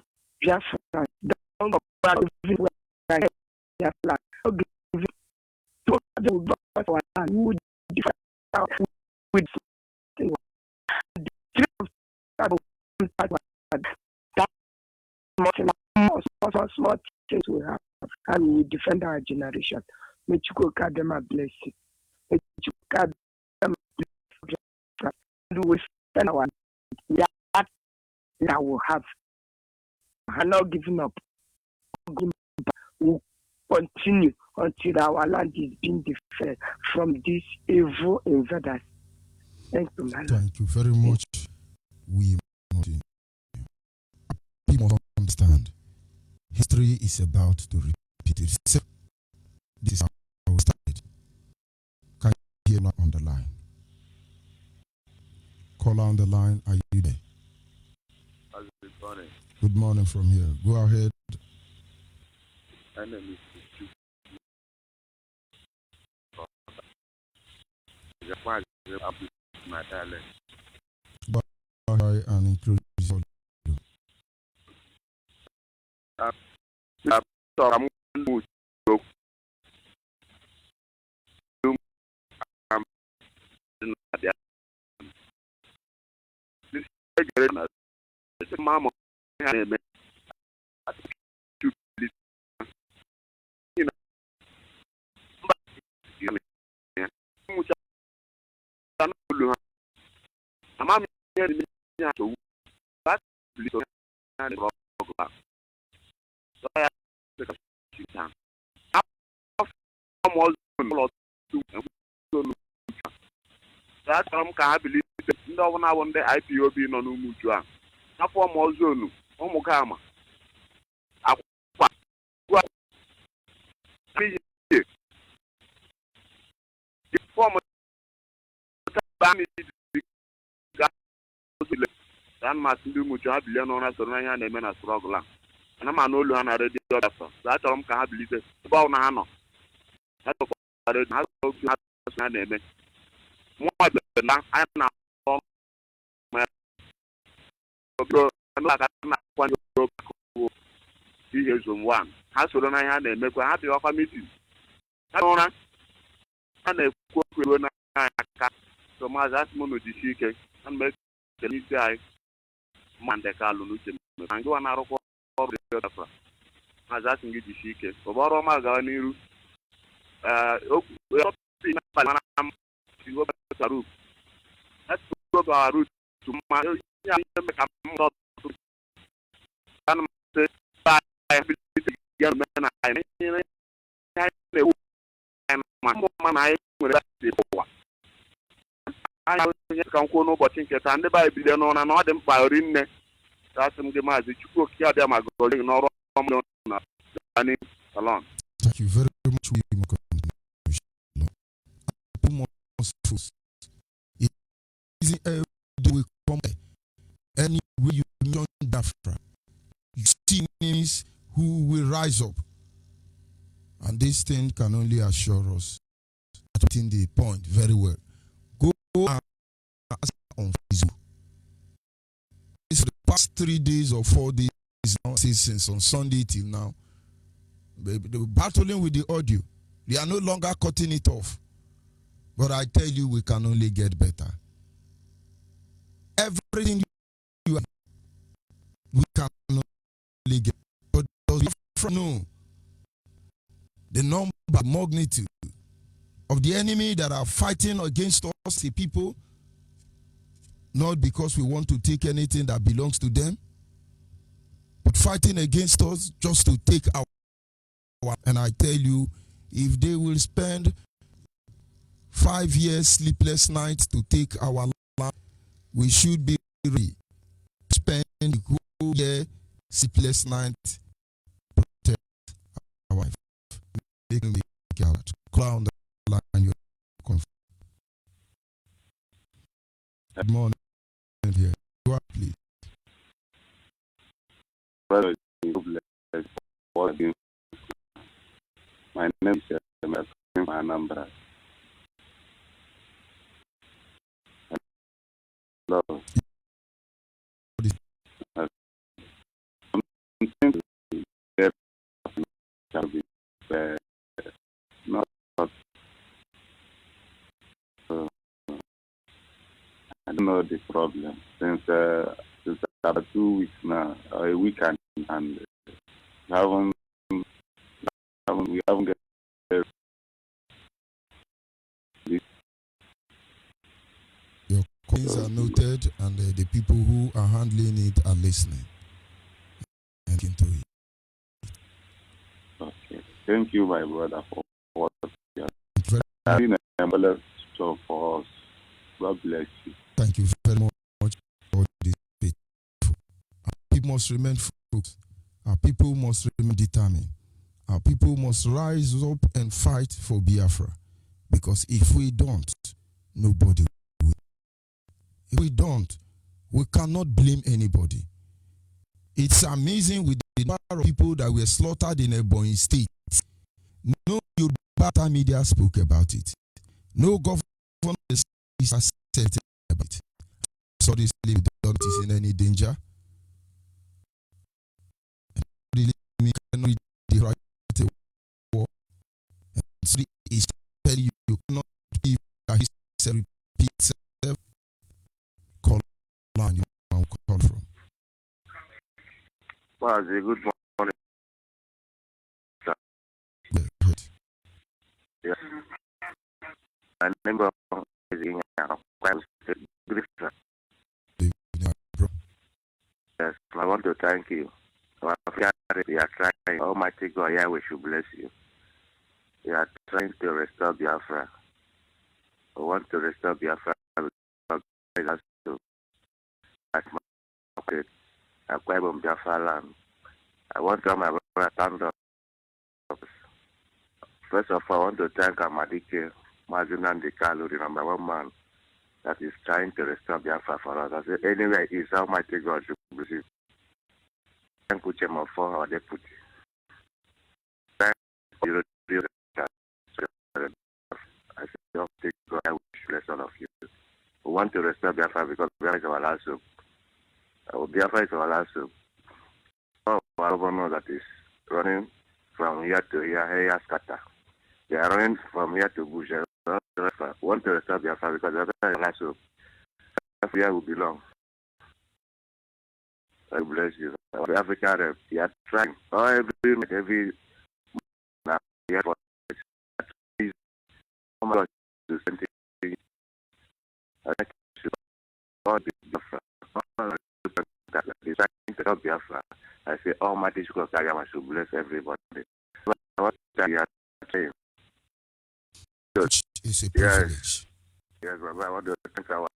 Biafra. Don't give up. Biafra. Don't give up. Would defend with small things we have, and we defend our generation. May Chukwuka Biafra bless you. May Chukwuka Biafra bless you. We spend our that will have. I'm not giving up. We'll continue until our land is being defended from these evil invaders. Thank you, man. Thank you very much. People must understand. History is about to repeat itself. This is how we started. line. Caller on the line, are you there? Good morning. Good morning from here. Go ahead. My name is my talent. Bye and include your Achọrọ m ka ha bilite ndị ọbụla bụ ndị IPOB nọ n'Umuchu a afọ ma ozonu ụmụ gama akwụkwọ fọm masị ndị Umuchu ha bilie n'ụra soro na ihe a na-eme na strọgụl a ana m anụ olu ha na redio Biafra. Achọrọ m ka ha bilite ebe ọbụla ha nọ ha na-eme ihe zom 1 ha soro na ihe a na-emekwa ha bịakwa mitin ha ụra ha na-ekwu okwu ruo n'anya aka so maazị asịmụnụ jisi ike ana m ekele isi anyị ma ndekalụ n'uche ma ngị wa na-arụkwa ọrụ redio Biafra maazị asị gị jisi ike ụba ọrụ ọma gawa n'iru ka nkwuo n'ụbọchị nke taa ndị be anyị bilie n'ụra na ọ dị mkpa ori nne asị m gị maazị Chukwu okike abịa ma gọzie gị n'ọrụ ọma na salon. Thank you very much. We come anywhere you mention Biafra, you see names who will rise up, and this thing can only assure us that in the point very well. Go and ask on Facebook. It's the past 3 days or 4 days now, since on Sunday till now. They're battling with the audio. They are no longer cutting it off. But I tell you, we can only get better. Everything you are, we can only get. But does Biafra know the number, magnitude of the enemy that are fighting against us, the people, not because we want to take anything that belongs to them, but fighting against us just to take our. And I tell you, if they will spend 5 years sleepless nights to take our land, we should be ready to spend the whole year sleepless night to protect our wife. Make out. Clown the line you confirm. Good morning here. Go up, please. My name is Anambra. Hello. I don't know the problem since about 2 weeks now, a week and we haven't get. Your comments are noted, and the people who are handling it are listening. And into it. Okay. Thank you, my brother, for what you are doing for us. God bless you. Thank you very much for this faith. Our people must remain focused. Our people must remain determined. Our people must rise up and fight for Biafra. Because if we don't, nobody will. If we don't, we cannot blame anybody. It's amazing with the number of people that were slaughtered in Ebonyi State. No Yoruba media spoke about it. No government has said about it. So this is in any danger. We cannot read the right war. And is telling you cannot be that he repeats itself. Call line you call from. Well, a good morning. Yeah. My name is Yes, I want to thank you. You are trying. Almighty God, Yahweh should bless you. You are trying to restore Biafra. I want to restore Biafra because it has to. Biafra land. I want to my brother stand up. First of all, I want to thank Amadike Mazinan Dikalu, the number one man that is trying to restore Biafra for us. I say, anyway, it's Almighty God should bless you. Thank you for our deputy. Thank you. I say, Almighty God, I wish bless all of you. We want to restore Biafra because Biafra is our last hope. Biafra is our last hope. Our governor that is running from here to here scatter. They are running from here to Bush. Want to restore Biafra because Biafra is our last hope. Biafra will belong. I bless you. Africa rep, you are trying. Every now here for Biafra. I say Almighty Shukokagama should bless everybody. It's a privilege. Yes, Baba, I want to thank our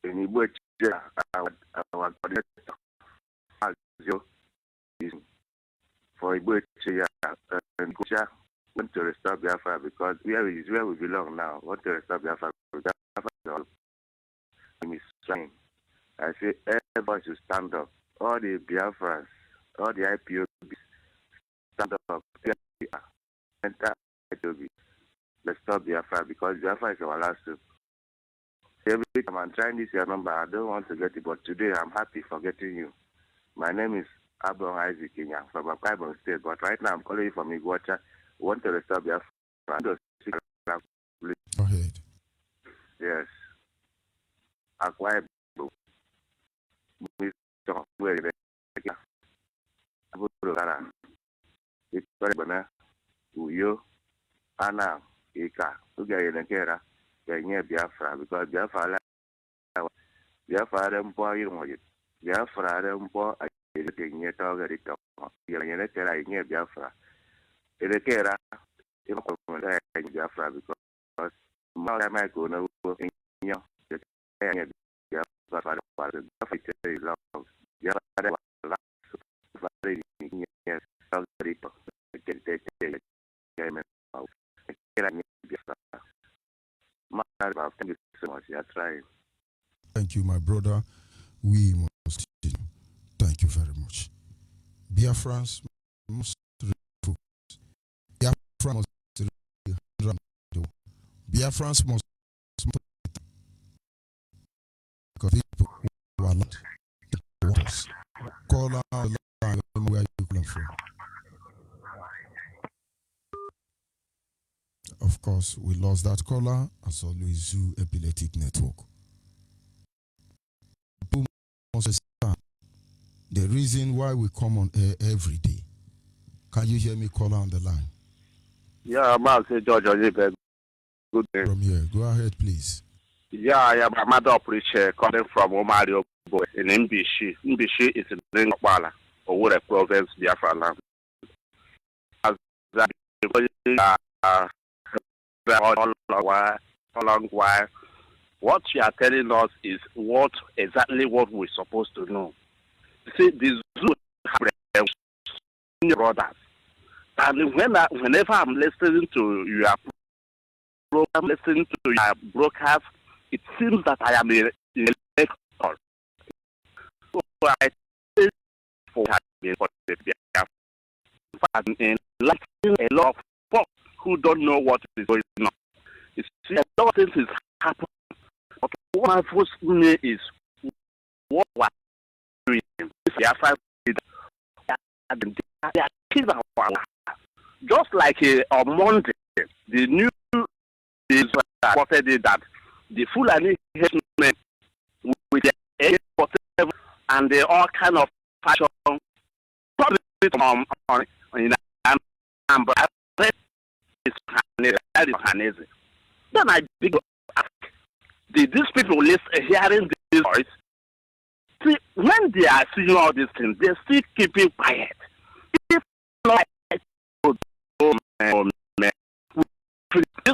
in Igbo our coordinator for Igbo and Kucha want to restore Biafra because where we belong now. Want to restore Biafra because Biafra is trying. I say everybody should stand up. All the Biafrans, all the IPOBs, stand up. Enter IPOB. Let's stop Biafra because Biafra is our last hope. Every time I'm trying this your number, I don't want to get it, but today I'm happy for getting you. My name is Abon Isaac Kenya from Akwa State, but right now I'm calling you from Iguacha. Want to restore Biafra. Go ahead. Yes. Akwa Uyo, Ana, Ika, Uga Biafra, because Biafra Rempo, you know it. Biafra Rempo, I didn't yet already talk. You're Biafra. Erekera, Biafra, because more I might go no in your Biafra, Thank you so much. You are trying. Thank you, my brother. We must continue. Thank you very much. Biafrans must refocus. Biafrans must Biafrans must because people who are not once call out the line where you come from. Of course, we lost that caller as always Zoo Epileptic Network. People must understand the reason why we come on air every day. Can you hear me, caller on the line? Yeah, I'm say George Onyibe. Good day. From here, go ahead, please. Yeah, I am Amado Preacher calling from Omario in Mbishi. Mbishi is in Nkwala, Owure Province, Biafra land. What you are telling us is exactly what we're supposed to know. See, the zoo have brothers. And whenever I'm listening to your program, listening to your broadcast, it seems that I am a lecturer. So I think for the Biafra, enlightening a lot of folks who don't know what is going on. You see, a lot of things is happening. But what my first name is what we're doing. Biafra, they are killing our lives. Just like on Monday, the news is reported that the Fulani herdsmen with their AK-47 and they all kind of fashion probably in then I begin to ask, did these people hearing this voice? See, when they are seeing all these things, they still keeping quiet. If not, these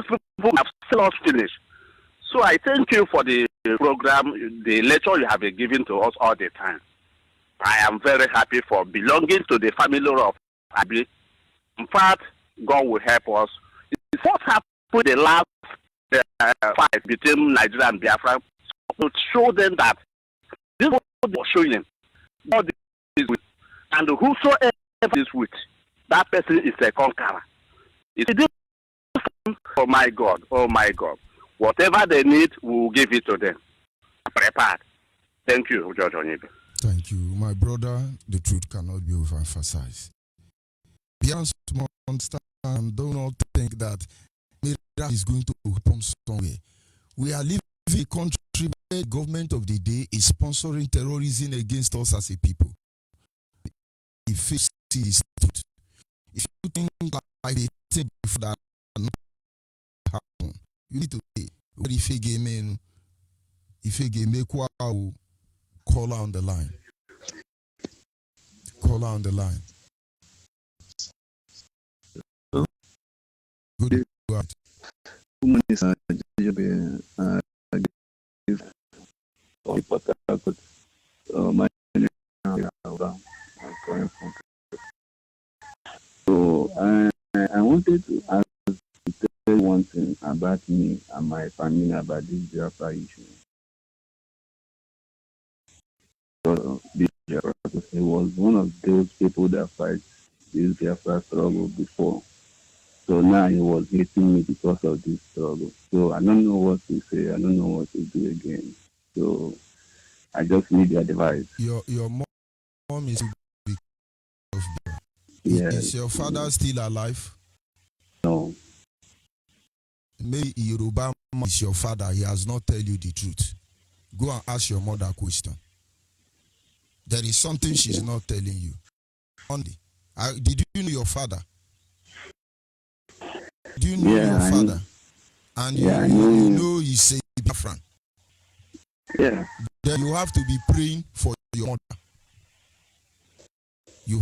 people have still not finished. So I thank you for the program, the lecture you have been giving to us all the time. I am very happy for belonging to the family of Abi. In fact, God will help us. It's what happened the last fight between Nigeria and Biafra to show them that this is what they are showing them. God is with, and whosoever is with, that person is a conqueror. It's this, oh my God, whatever they need, we will give it to them. Prepared. Thank you, George Onyibe. Thank you. My brother, the truth cannot be overemphasized. Beyond small understand, do not think that miracle is going to happen somewhere. We are living in a country where the government of the day is sponsoring terrorism against us as a people. If you see this truth, if you think like they think before that not happen, you need to say, if you game call her on the line. Call her on the line. Good. So I wanted to ask to tell one thing about me and my family about this Biafra issue. He was one of those people that fight this Biafra struggle before. So now he was hating me because of this struggle. So I don't know what to say. I don't know what to do again. So I just need your advice. Your mom is because of Biafra. Yeah. Is your father still alive? No. Maybe Yoruba is your father. He has not tell you the truth. Go and ask your mother a question. There is something she's not telling you. Did you know your father? Do you know your father? And you know he's a Biafran. Yeah. Then you have to be praying for your mother. You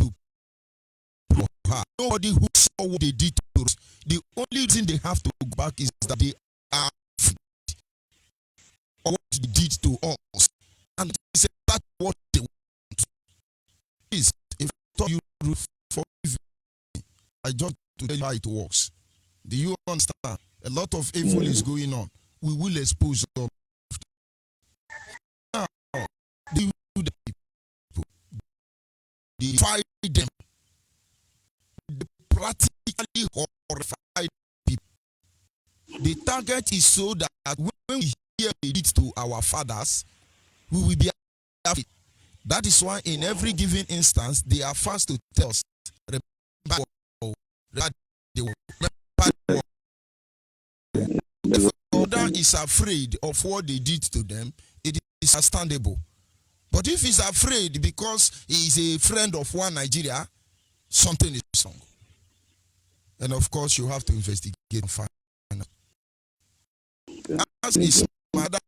pray for her. Nobody who saw what they did to us. The only thing they have to go back is that they are afraid of what they did to us. And that's what they want. Please, if I told you forgive me, I just to tell you how it works. Do you understand? A lot of evil is going on. We will expose them. Now, do the people, they fight them. They practically horrify people. The target is so that when we hear it to our fathers, we will be afraid. That is why in every given instance, they are fast to tell us, if a father is afraid of what they did to them, it is understandable. But if he's afraid because he is a friend of one Nigeria, something is wrong. And of course, you have to investigate and find out. As is mother,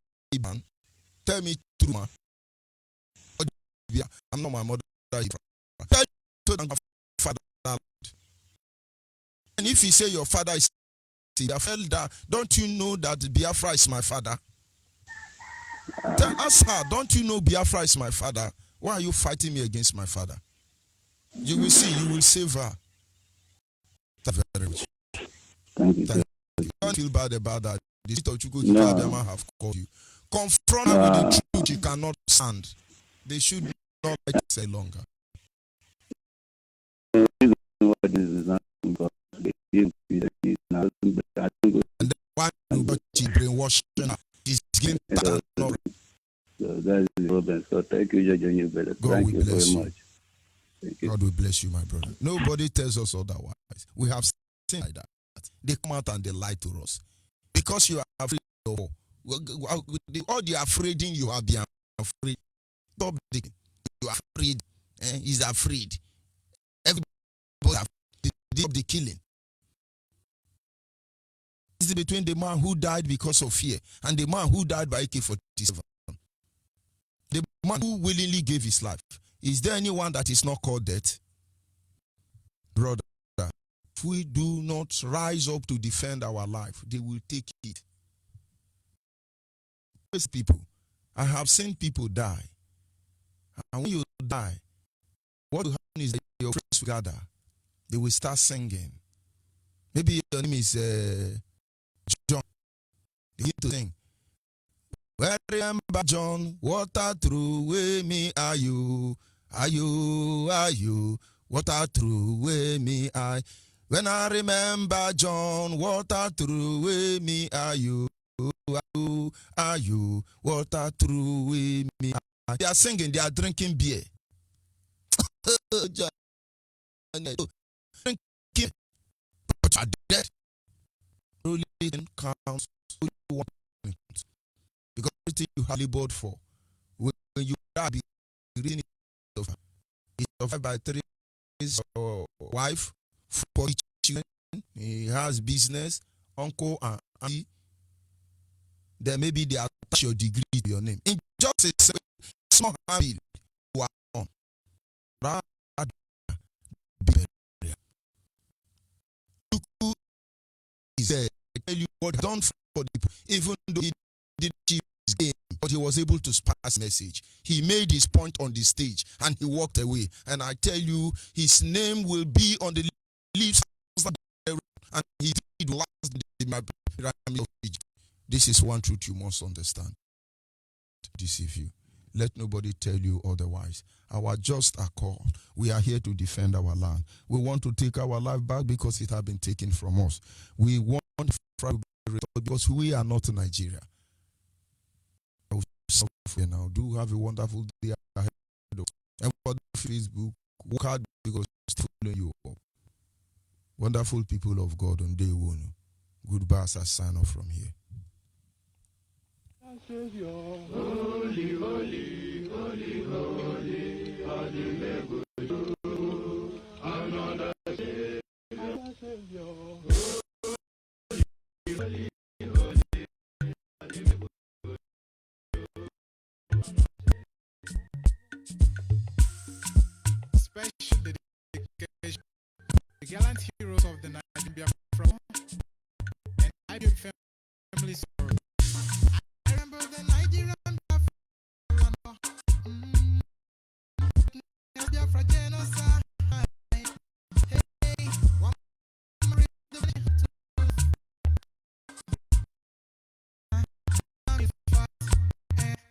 tell me true, man. I'm not my mother. Tell my father. And if you say your father is Biafra, don't you know that Biafra is my father? Ask her, don't you know Biafra is my father? Why are you fighting me against my father? You will see, you will save her. Thank you very much. Thank you. Thank you. feel bad about that. The state of Chukwuka No. have called you. Confront her with the truth you cannot stand. They should not let you say longer. What this is not because they give me the keys now. I think And then why you brainwashing her? He's getting so that's the problem. So thank you, Judge Onyibe. Thank you very much. Thank you. God will bless you, my brother. Nobody tells us otherwise. We have seen like that. They come out and they lie to us. Because you are afraid of all the afraid you have been afraid. Stop thinking. You are afraid. He's afraid. Everybody afraid. The killing. This is between the man who died because of fear and the man who died by AK-47. The man who willingly gave his life. Is there anyone that is not called death? Brother, if we do not rise up to defend our life, they will take it. People, I have seen people die. And when you die, what will happen is that your friends will gather. They will start singing. Maybe your name is John. They need to sing. Well, remember John, water through way me are you, water through way me I. When I remember John, water through way me are you, water through way me I. They are singing, they are drinking beer. Drinking, but are dead. Only counts. Because everything you have labored for, when you die, it's survived by 3 years wife, 4 children, he has business, uncle and auntie. Then maybe they attach your degree to your name. In just a small bill, you are on. Is there? I tell you what done for the people, even though he did achieve his game, but he was able to pass message. He made his point on the stage and he walked away. And I tell you, his name will be on the lips, and he did last in my pyramid of Egypt. This is one truth you must understand. Deceive you. Let nobody tell you otherwise. Our just are called. We are here to defend our land. We want to take our life back because it has been taken from us. We want to be restored because we are not Nigeria. Now, do have a wonderful day ahead. And for Facebook, work hard because it's following you up. Wonderful people of God on day one. Goodbye as I sign off from here. Savior. Holy, holy, holy, holy, holy, another Savior. Holy, holy, special dedication to the gallant heroes of the Nigerian Biafra and IBM families. I remember the Nigerian Biafra genocide. Hey, one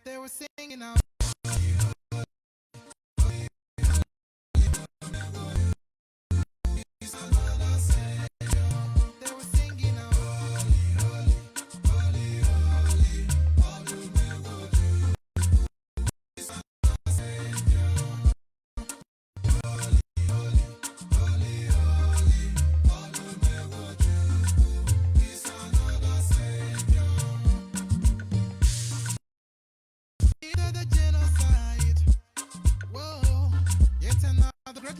they were singing out. The genocide. Whoa, yet another great